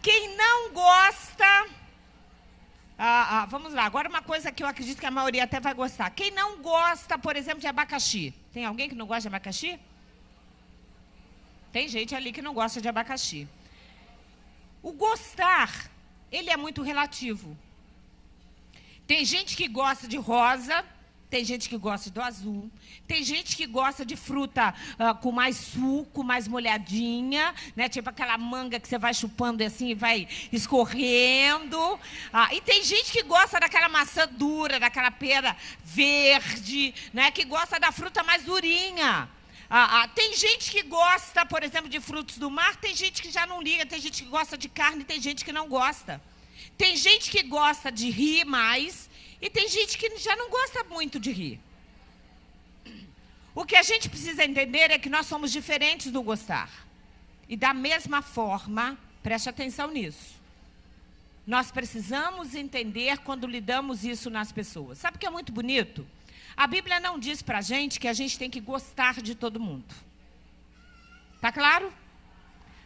Quem não gosta... vamos lá, agora uma coisa que eu acredito que a maioria até vai gostar. Quem não gosta, por exemplo, de abacaxi? Tem alguém que não gosta de abacaxi? Tem gente ali que não gosta de abacaxi. O gostar, ele é muito relativo. Tem gente que gosta de rosa, tem gente que gosta do azul, tem gente que gosta de fruta com mais suco, mais molhadinha, né? Tipo aquela manga que você vai chupando assim e vai escorrendo. E tem gente que gosta daquela maçã dura, daquela pera verde, né? Que gosta da fruta mais durinha. Tem gente que gosta, por exemplo, de frutos do mar, tem gente que já não liga, tem gente que gosta de carne, tem gente que não gosta. Tem gente que gosta de rir mais e tem gente que já não gosta muito de rir. O que a gente precisa entender é que nós somos diferentes do gostar. E da mesma forma, preste atenção nisso, nós precisamos entender quando lidamos isso nas pessoas. Sabe o que é muito bonito? A Bíblia não diz pra gente que a gente tem que gostar de todo mundo. Tá claro?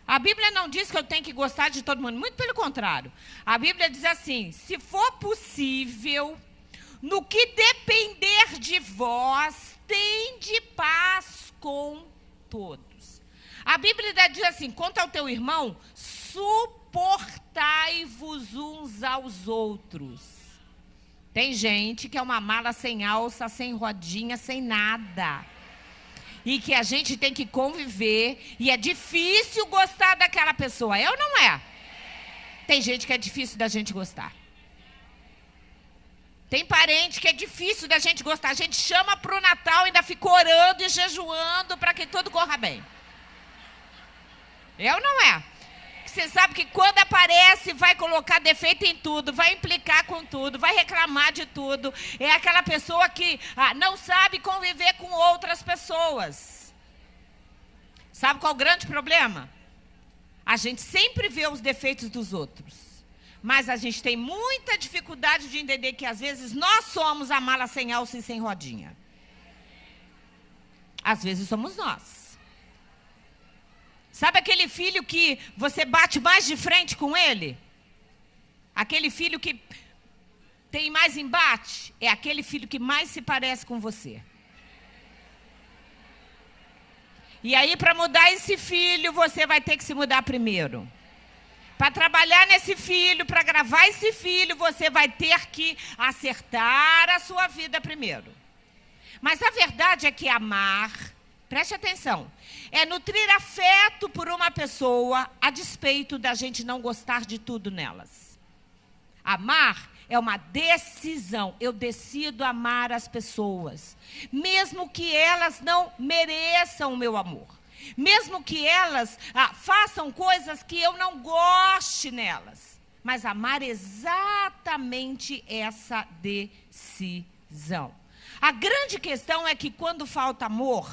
A Bíblia não diz que eu tenho que gostar de todo mundo. Muito pelo contrário. A Bíblia diz assim: se for possível, no que depender de vós, tende paz com todos. A Bíblia diz assim: quanto ao teu irmão, suportai-vos uns aos outros. Tem gente que é uma mala sem alça, sem rodinha, sem nada. E que a gente tem que conviver. E é difícil gostar daquela pessoa. É ou não é? Tem gente que é difícil da gente gostar. Tem parente que é difícil da gente gostar. A gente chama para o Natal e ainda fica orando e jejuando para que tudo corra bem. É ou não é? Você sabe que quando aparece, vai colocar defeito em tudo, vai implicar com tudo, vai reclamar de tudo. É aquela pessoa que não sabe conviver com outras pessoas. Sabe qual é o grande problema? A gente sempre vê os defeitos dos outros. Mas a gente tem muita dificuldade de entender que às vezes nós somos a mala sem alça e sem rodinha. Às vezes somos nós. Sabe aquele filho que você bate mais de frente com ele? Aquele filho que tem mais embate? É aquele filho que mais se parece com você. E aí, para mudar esse filho, você vai ter que se mudar primeiro. Para trabalhar nesse filho, para gravar esse filho, você vai ter que acertar a sua vida primeiro. Mas a verdade é que amar, preste atenção, é nutrir afeto por uma pessoa a despeito da gente não gostar de tudo nelas. Amar é uma decisão. Eu decido amar as pessoas, mesmo que elas não mereçam o meu amor. Mesmo que elas façam coisas que eu não goste nelas. Mas amar é exatamente essa decisão. A grande questão é que quando falta amor,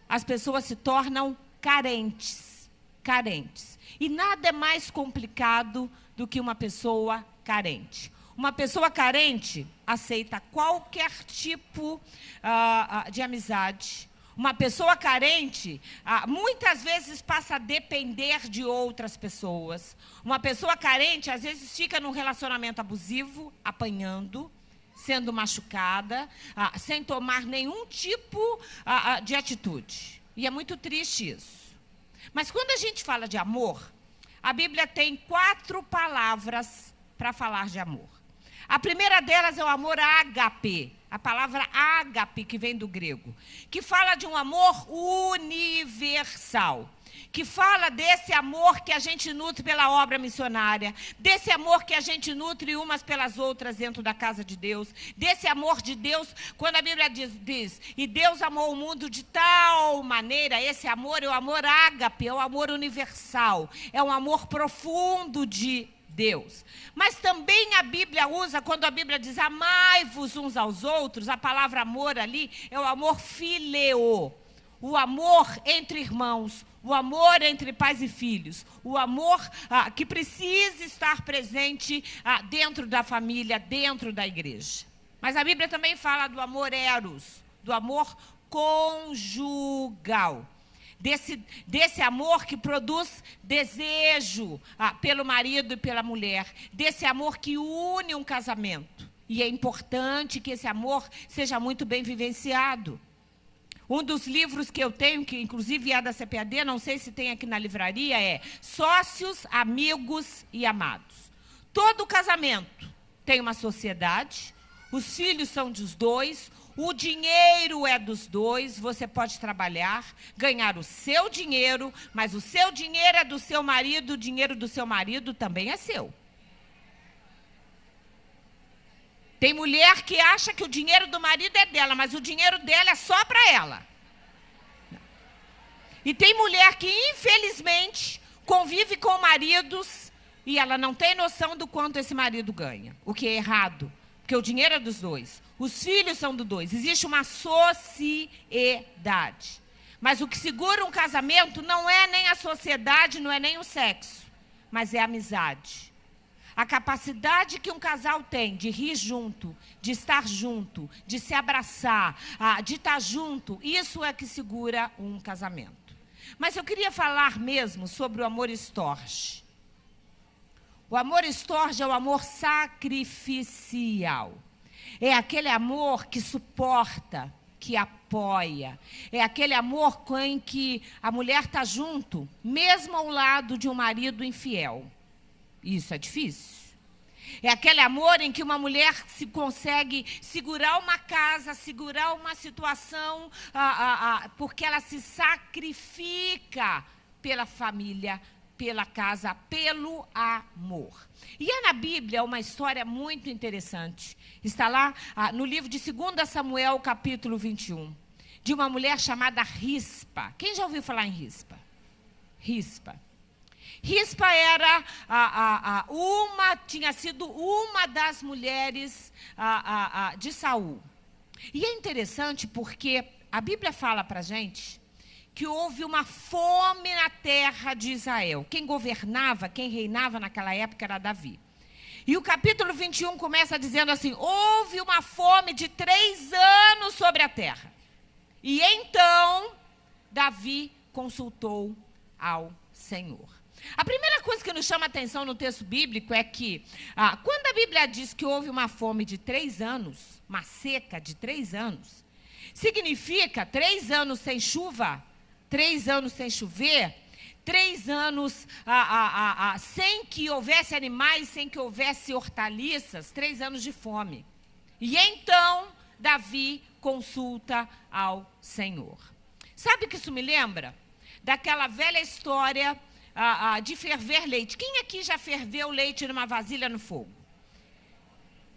as pessoas se tornam carentes. Carentes. E nada é mais complicado do que uma pessoa carente. Uma pessoa carente aceita qualquer tipo de amizade. Uma pessoa carente, muitas vezes passa a depender de outras pessoas. Uma pessoa carente, às vezes, fica num relacionamento abusivo, apanhando, sendo machucada, sem tomar nenhum tipo de atitude. E é muito triste isso. Mas quando a gente fala de amor, a Bíblia tem 4 palavras para falar de amor. A primeira delas é o amor ágape, a palavra ágape, que vem do grego, que fala de um amor universal, que fala desse amor que a gente nutre pela obra missionária, desse amor que a gente nutre umas pelas outras dentro da casa de Deus, desse amor de Deus, quando a Bíblia diz, e Deus amou o mundo de tal maneira, esse amor é o amor ágape, é o amor universal, é um amor profundo de Deus. Mas também a Bíblia usa, quando a Bíblia diz amai-vos uns aos outros, a palavra amor ali é o amor fileo, o amor entre irmãos, o amor entre pais e filhos, o amor que precisa estar presente dentro da família, dentro da igreja. Mas a Bíblia também fala do amor eros, do amor conjugal. Desse amor que produz desejo pelo marido e pela mulher, desse amor que une um casamento. E é importante que esse amor seja muito bem vivenciado. Um dos livros que eu tenho, que inclusive é da CPAD, não sei se tem aqui na livraria, é Sócios, Amigos e Amados. Todo casamento tem uma sociedade, os filhos são dos dois, o dinheiro é dos dois, você pode trabalhar, ganhar o seu dinheiro, mas o seu dinheiro é do seu marido, o dinheiro do seu marido também é seu. Tem mulher que acha que o dinheiro do marido é dela, mas o dinheiro dela é só para ela. E tem mulher que, infelizmente, convive com maridos e ela não tem noção do quanto esse marido ganha, o que é errado. Porque o dinheiro é dos dois, os filhos são dos dois, existe uma sociedade. Mas o que segura um casamento não é nem a sociedade, não é nem o sexo, mas é a amizade. A capacidade que um casal tem de rir junto, de estar junto, de se abraçar, de estar junto, isso é que segura um casamento. Mas eu queria falar mesmo sobre o amor storge. O amor storge é o amor sacrificial. É aquele amor que suporta, que apoia. É aquele amor em que a mulher está junto, mesmo ao lado de um marido infiel. Isso é difícil. É aquele amor em que uma mulher consegue segurar uma casa, segurar uma situação, porque ela se sacrifica pela família, pela casa, pelo amor. E é na Bíblia uma história muito interessante. Está lá no livro de 2 Samuel, capítulo 21, de uma mulher chamada Rispa. Quem já ouviu falar em Rispa? Rispa. Rispa era tinha sido uma das mulheres de Saul. E é interessante porque a Bíblia fala para a gente que houve uma fome na terra de Israel. Quem governava, quem reinava naquela época era Davi. E o capítulo 21 começa dizendo assim: houve uma fome de 3 anos sobre a terra. E então Davi consultou ao Senhor. A primeira coisa que nos chama a atenção no texto bíblico é que, quando a Bíblia diz que houve uma fome de 3 anos, uma seca de 3 anos, significa 3 anos sem chuva, 3 anos sem chover, 3 anos sem que houvesse animais, sem que houvesse hortaliças, 3 anos de fome. E então, Davi consulta ao Senhor. Sabe o que isso me lembra? Daquela velha história de ferver leite. Quem aqui já ferveu leite numa vasilha no fogo?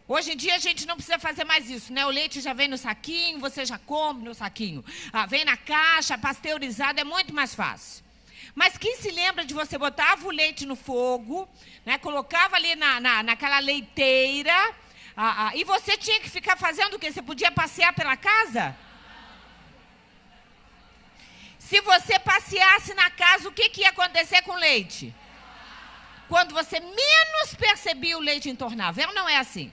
Hoje em dia a gente não precisa fazer mais isso, né? O leite já vem no saquinho, você já come no saquinho. Vem na caixa, pasteurizado, é muito mais fácil. Mas quem se lembra de você botava o leite no fogo, né? Colocava ali naquela leiteira, e você tinha que ficar fazendo o quê? Você podia passear pela casa? Se você passeasse na casa, o que ia acontecer com o leite? Quando você menos percebia, o leite entornava. É ou não é assim?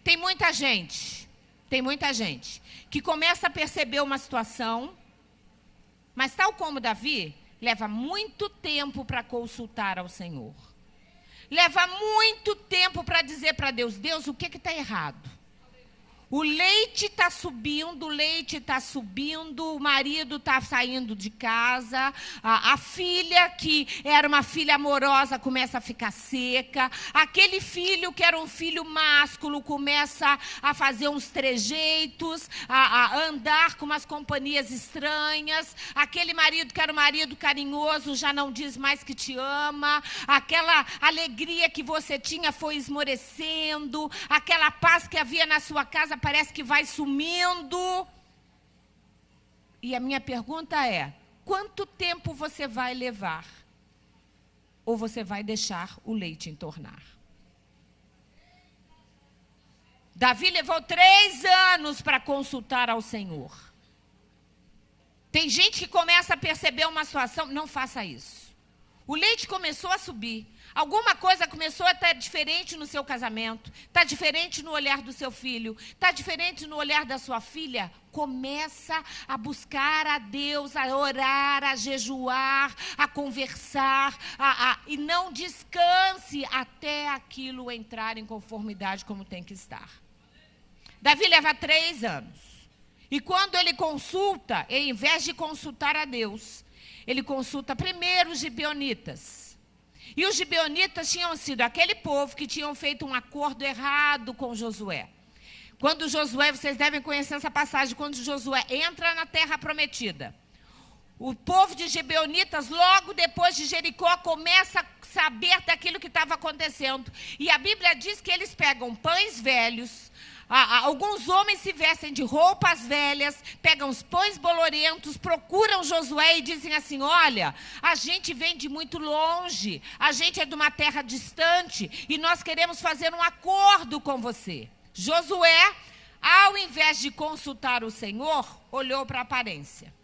Tem muita gente Tem muita gente que começa a perceber uma situação, mas tal como Davi, leva muito tempo para consultar ao Senhor. Leva muito tempo para dizer para Deus, Deus, o que está errado? O leite está subindo, o marido está saindo de casa, a filha, que era uma filha amorosa, começa a ficar seca, aquele filho que era um filho másculo, começa a fazer uns trejeitos, a andar com umas companhias estranhas, aquele marido que era um marido carinhoso, já não diz mais que te ama, aquela alegria que você tinha foi esmorecendo, aquela paz que havia na sua casa parece que vai sumindo. E a minha pergunta é, quanto tempo você vai levar? Ou você vai deixar o leite entornar? Davi levou 3 anos para consultar ao Senhor. Tem gente que começa a perceber uma situação, não faça isso. O leite começou a subir. Alguma coisa começou a estar diferente no seu casamento, está diferente no olhar do seu filho, está diferente no olhar da sua filha. Começa a buscar a Deus, a orar, a jejuar, a conversar, e não descanse até aquilo entrar em conformidade como tem que estar. Davi leva 3 anos. E quando ele consulta, em vez de consultar a Deus, ele consulta primeiro os gibeonitas. E os gibeonitas tinham sido aquele povo que tinham feito um acordo errado com Josué. Quando Josué, vocês devem conhecer essa passagem, quando Josué entra na terra prometida, o povo de gibeonitas, logo depois de Jericó, começa a saber daquilo que estava acontecendo. E a Bíblia diz que eles pegam pães velhos, alguns homens se vestem de roupas velhas, pegam os pães bolorentos, procuram Josué e dizem assim, olha, a gente vem de muito longe, a gente é de uma terra distante e nós queremos fazer um acordo com você. Josué, ao invés de consultar o Senhor, olhou para a aparência.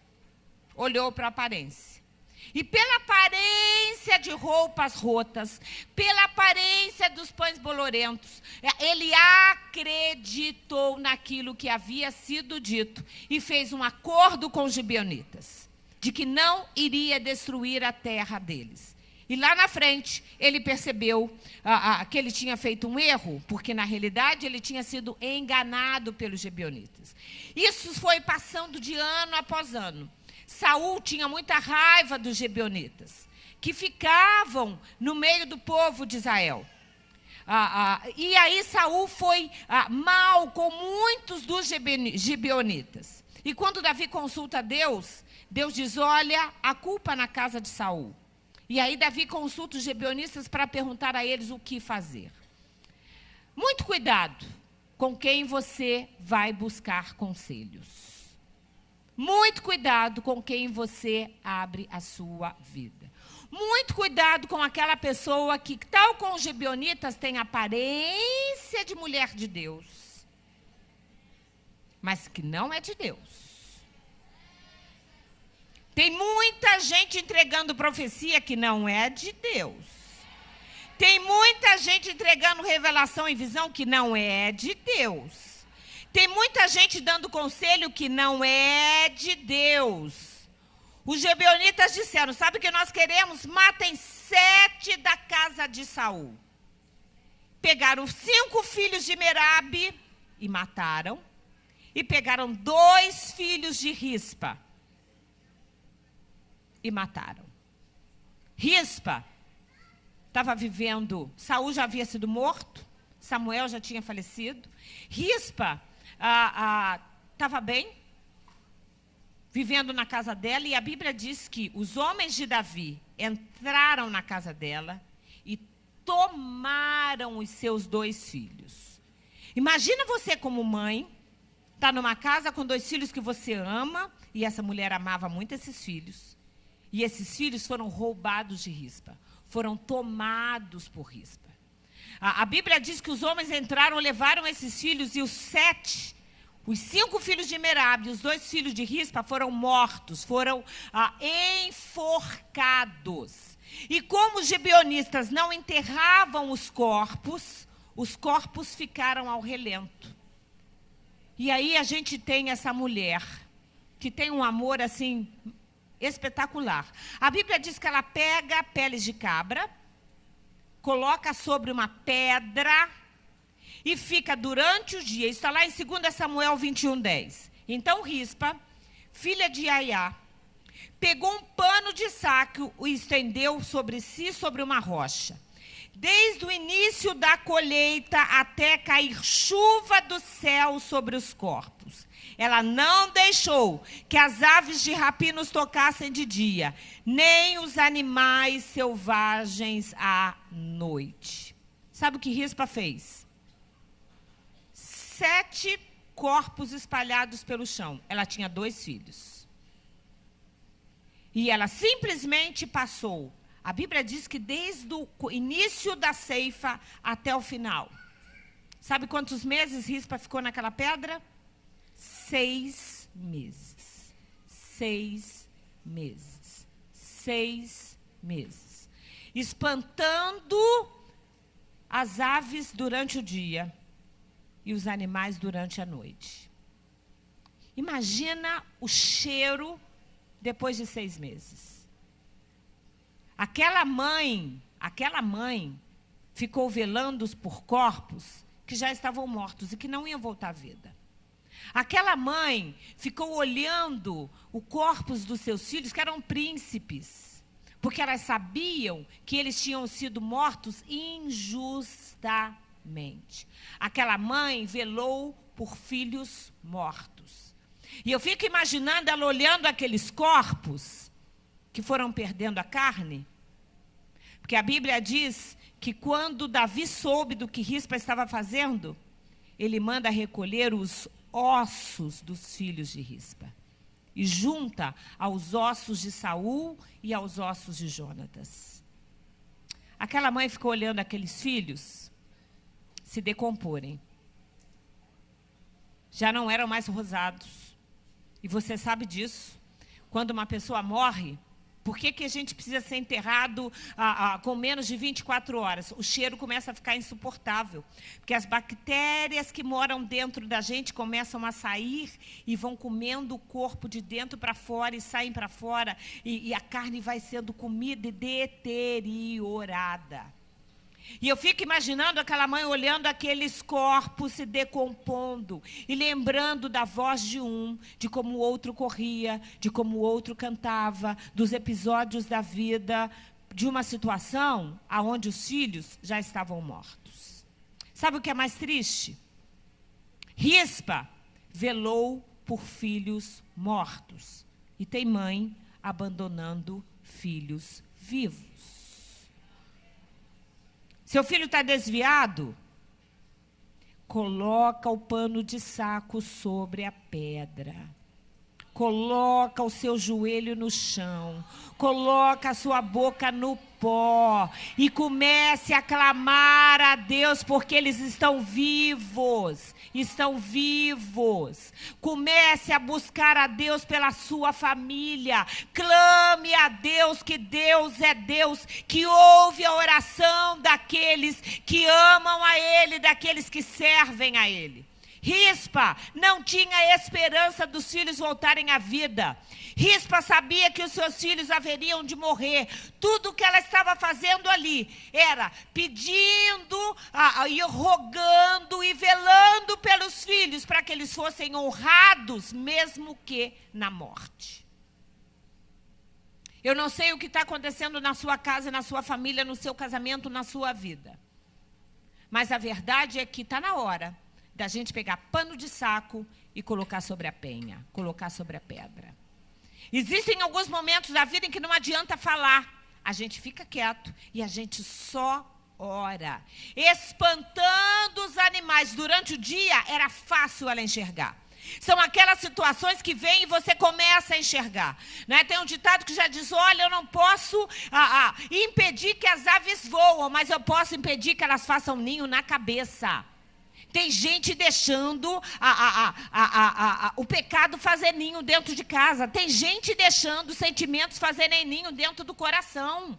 E pela aparência de roupas rotas, pela aparência dos pães bolorentos, ele acreditou naquilo que havia sido dito e fez um acordo com os gibeonitas, de que não iria destruir a terra deles. E lá na frente, ele percebeu que ele tinha feito um erro, porque na realidade ele tinha sido enganado pelos gibeonitas. Isso foi passando de ano após ano. Saul tinha muita raiva dos gibeonitas, que ficavam no meio do povo de Israel. E aí Saul foi mal com muitos dos gibeonitas. E quando Davi consulta Deus, Deus diz, olha, a culpa na casa de Saul. E aí Davi consulta os gibeonitas para perguntar a eles o que fazer. Muito cuidado com quem você vai buscar conselhos. Muito cuidado com quem você abre a sua vida. Muito cuidado com aquela pessoa que, tal como os gibeonitas, tem aparência de mulher de Deus, mas que não é de Deus. Tem muita gente entregando profecia que não é de Deus. Tem muita gente entregando revelação e visão que não é de Deus. Tem muita gente dando conselho que não é de Deus. Os gibeonitas disseram, sabe o que nós queremos? Matem 7 da casa de Saul. Pegaram 5 filhos de Merabe e mataram. E pegaram 2 filhos de Rispa e mataram. Rispa estava vivendo, Saul já havia sido morto, Samuel já tinha falecido. Rispa estava bem, vivendo na casa dela, e a Bíblia diz que os homens de Davi entraram na casa dela e tomaram os seus 2 filhos. Imagina você como mãe, está numa casa com 2 filhos que você ama, e essa mulher amava muito esses filhos, e esses filhos foram roubados de Rispa, foram tomados por Rispa. A Bíblia diz que os homens entraram, levaram esses filhos, e os 5 filhos de Merabe, os 2 filhos de Rispa foram mortos, foram enforcados. E como os gibeonistas não enterravam os corpos ficaram ao relento. E aí a gente tem essa mulher que tem um amor assim espetacular. A Bíblia diz que ela pega peles de cabra, coloca sobre uma pedra e fica durante o dia. Isso está lá em 2 Samuel 21:10. Então Rispa, filha de Aiá, pegou um pano de saco e estendeu sobre si sobre uma rocha. Desde o início da colheita até cair chuva do céu sobre os corpos. Ela não deixou que as aves de rapina os tocassem de dia, nem os animais selvagens à noite. Sabe o que Rispa fez? 7 corpos espalhados pelo chão. Ela tinha 2 filhos. E ela simplesmente passou. A Bíblia diz que desde o início da ceifa até o final. Sabe quantos meses Rispa ficou naquela pedra? 6 meses. 6 meses. 6 meses. Espantando as aves durante o dia e os animais durante a noite. Imagina o cheiro depois de 6 meses. Aquela mãe ficou velando por corpos que já estavam mortos e que não iam voltar à vida. Aquela mãe ficou olhando os corpos dos seus filhos, que eram príncipes, porque elas sabiam que eles tinham sido mortos injustamente. Aquela mãe velou por filhos mortos. E eu fico imaginando ela olhando aqueles corpos que foram perdendo a carne. Porque a Bíblia diz que quando Davi soube do que Rispa estava fazendo, ele manda recolher os ossos dos filhos de Rispa. E junta aos ossos de Saul e aos ossos de Jonatas. Aquela mãe ficou olhando aqueles filhos se decomporem. Já não eram mais rosados. E você sabe disso. Quando uma pessoa morre, por que a gente precisa ser enterrado com menos de 24 horas? O cheiro começa a ficar insuportável. Porque as bactérias que moram dentro da gente começam a sair e vão comendo o corpo de dentro para fora e saem para fora. E a carne vai sendo comida e deteriorada. E eu fico imaginando aquela mãe olhando aqueles corpos se decompondo e lembrando da voz de um, de como o outro corria, de como o outro cantava, dos episódios da vida, de uma situação onde os filhos já estavam mortos. Sabe o que é mais triste? Rispa velou por filhos mortos e tem mãe abandonando filhos vivos. Seu filho está desviado? Coloca o pano de saco sobre a pedra. Coloca o seu joelho no chão. Coloca a sua boca no pó. E comece a clamar a Deus, porque eles estão vivos. Estão vivos. Comece a buscar a Deus pela sua família. Clame a Deus, que Deus é Deus, que ouve a oração daqueles que amam a Ele, daqueles que servem a Ele. Rispa não tinha esperança dos filhos voltarem à vida. Rispa sabia que os seus filhos haveriam de morrer. Tudo o que ela estava fazendo ali era pedindo, e rogando e velando pelos filhos para que eles fossem honrados, mesmo que na morte. Eu não sei o que está acontecendo na sua casa, na sua família, no seu casamento, na sua vida. Mas a verdade é que está na hora da gente pegar pano de saco e colocar sobre a penha, colocar sobre a pedra. Existem alguns momentos da vida em que não adianta falar. A gente fica quieto e a gente só ora. Espantando os animais. Durante o dia era fácil ela enxergar. São aquelas situações que vêm e você começa a enxergar. Né? Tem um ditado que já diz, olha, eu não posso impedir que as aves voam, mas eu posso impedir que elas façam ninho na cabeça. Tem gente deixando o pecado fazer ninho dentro de casa. Tem gente deixando os sentimentos fazerem ninho dentro do coração.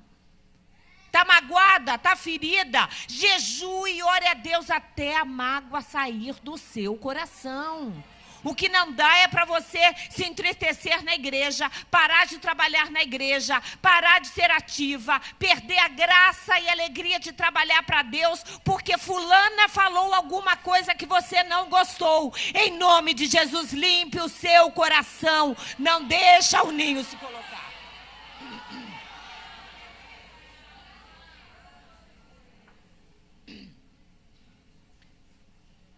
Está magoada, está ferida. Jejue e ore a Deus até a mágoa sair do seu coração. O que não dá é para você se entristecer na igreja, parar de trabalhar na igreja, parar de ser ativa, perder a graça e a alegria de trabalhar para Deus, porque fulana falou alguma coisa que você não gostou. Em nome de Jesus, limpe o seu coração. Não deixa o ninho se colocar.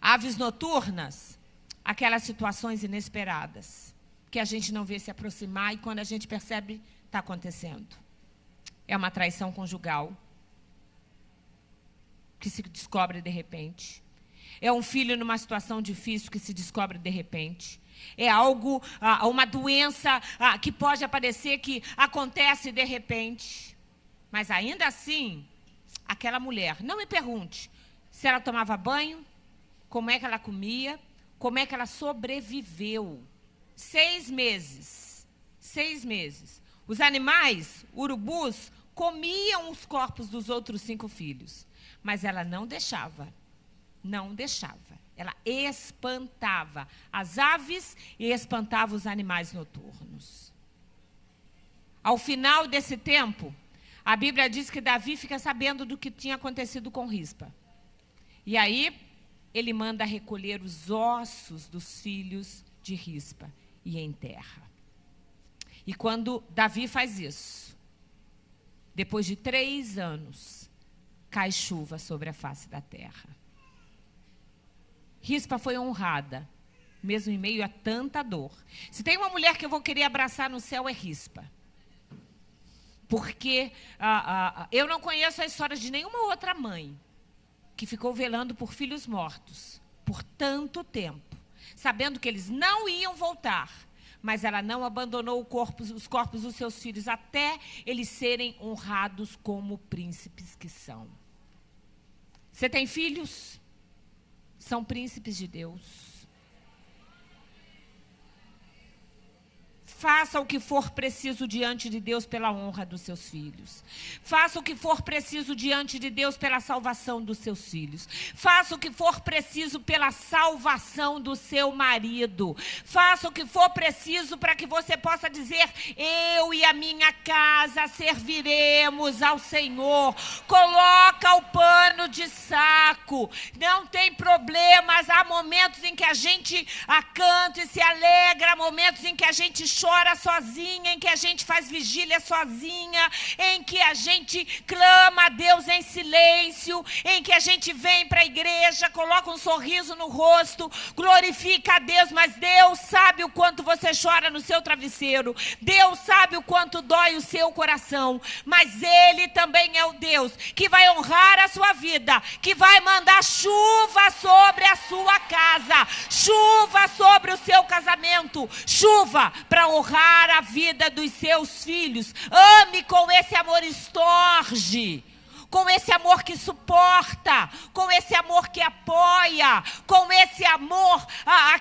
Aves noturnas, aquelas situações inesperadas, que a gente não vê se aproximar e quando a gente percebe, está acontecendo. É uma traição conjugal, que se descobre de repente. É um filho numa situação difícil que se descobre de repente. É algo, uma doença que pode aparecer, que acontece de repente. Mas ainda assim, aquela mulher, não me pergunte se ela tomava banho, como é que ela comia, como é que ela sobreviveu. 6 meses. 6 meses. Os animais, urubus, comiam os corpos dos outros 5 filhos. Mas ela não deixava. Não deixava. Ela espantava as aves e espantava os animais noturnos. Ao final desse tempo, a Bíblia diz que Davi fica sabendo do que tinha acontecido com Rispa. E aí, ele manda recolher os ossos dos filhos de Rispa e enterra. E quando Davi faz isso, depois de 3 anos, cai chuva sobre a face da terra. Rispa foi honrada, mesmo em meio a tanta dor. Se tem uma mulher que eu vou querer abraçar no céu, é Rispa. Porque eu não conheço a história de nenhuma outra mãe que ficou velando por filhos mortos por tanto tempo, sabendo que eles não iam voltar, mas ela não abandonou os corpos dos seus filhos até eles serem honrados como príncipes que são. Você tem filhos? São príncipes de Deus. Faça o que for preciso diante de Deus pela honra dos seus filhos. Faça o que for preciso diante de Deus pela salvação dos seus filhos. Faça o que for preciso pela salvação do seu marido. Faça o que for preciso para que você possa dizer: eu e a minha casa serviremos ao Senhor. Coloca o pano de saco. Não tem problemas. Há momentos em que a gente canta e se alegra. Há momentos em que a gente chora sozinha, em que a gente faz vigília sozinha, em que a gente clama a Deus em silêncio, em que a gente vem para a igreja, coloca um sorriso no rosto, glorifica a Deus, mas Deus sabe o quanto você chora no seu travesseiro, Deus sabe o quanto dói o seu coração, mas Ele também é o Deus que vai honrar a sua vida, que vai mandar chuva sobre a sua casa, chuva sobre o seu casamento, chuva para honrar a vida dos seus filhos. Ame com esse amor estorge, com esse amor que suporta, com esse amor que apoia, com esse amor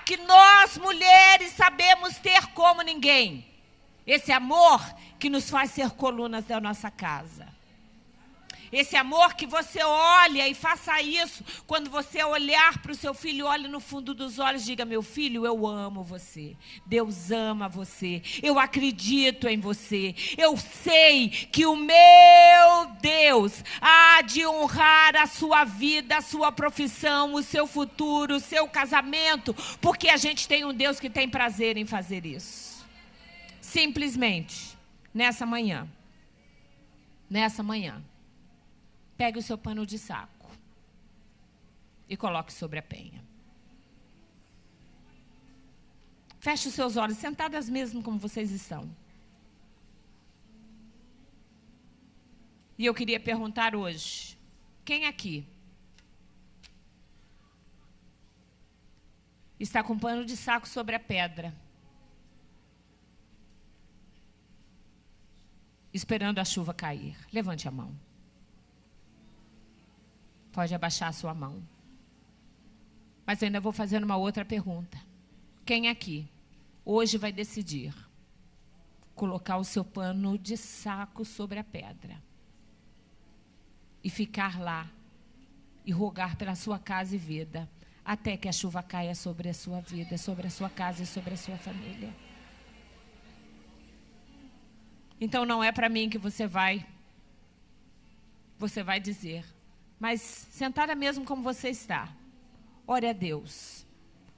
que nós mulheres sabemos ter como ninguém. Esse amor que nos faz ser colunas da nossa casa. Esse amor que você olha e faça isso. Quando você olhar para o seu filho, olhe no fundo dos olhos e diga: meu filho, eu amo você. Deus ama você. Eu acredito em você. Eu sei que o meu Deus há de honrar a sua vida, a sua profissão, o seu futuro, o seu casamento. Porque a gente tem um Deus que tem prazer em fazer isso. Simplesmente, nessa manhã, pegue o seu pano de saco e coloque sobre a penha. Feche os seus olhos, sentadas mesmo como vocês estão. E eu queria perguntar hoje, quem aqui está com pano de saco sobre a pedra, esperando a chuva cair? Levante a mão. Pode abaixar a sua mão. Mas eu ainda vou fazer uma outra pergunta. Quem aqui hoje vai decidir colocar o seu pano de saco sobre a pedra e ficar lá e rogar pela sua casa e vida até que a chuva caia sobre a sua vida, sobre a sua casa e sobre a sua família. Então não é para mim que você vai dizer, mas sentada mesmo como você está, ore a Deus.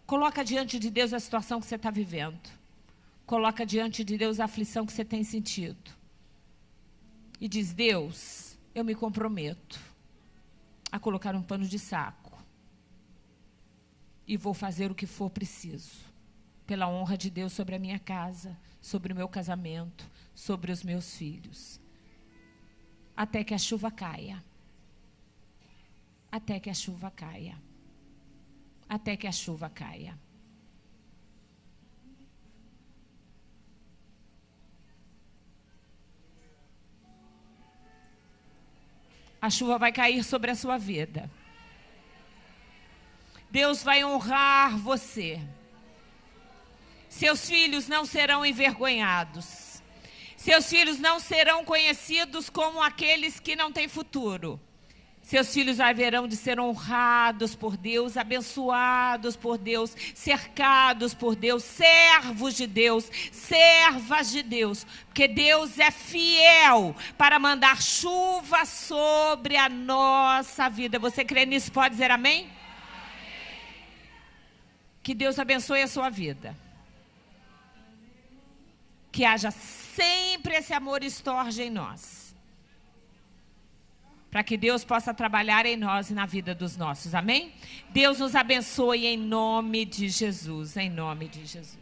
Coloca diante de Deus a situação que você está vivendo. Coloca diante de Deus a aflição que você tem sentido. E diz: Deus, eu me comprometo a colocar um pano de saco. E vou fazer o que for preciso. Pela honra de Deus sobre a minha casa, sobre o meu casamento, sobre os meus filhos. Até que a chuva caia. Até que a chuva caia. Até que a chuva caia. A chuva vai cair sobre a sua vida. Deus vai honrar você. Seus filhos não serão envergonhados. Seus filhos não serão conhecidos como aqueles que não têm futuro. Seus filhos haverão de ser honrados por Deus, abençoados por Deus, cercados por Deus, servos de Deus, servas de Deus. Porque Deus é fiel para mandar chuva sobre a nossa vida. Você crê nisso? Pode dizer amém? Amém. Que Deus abençoe a sua vida. Que haja sempre esse amor estorge em nós. Para que Deus possa trabalhar em nós e na vida dos nossos. Amém? Deus nos abençoe em nome de Jesus. Em nome de Jesus.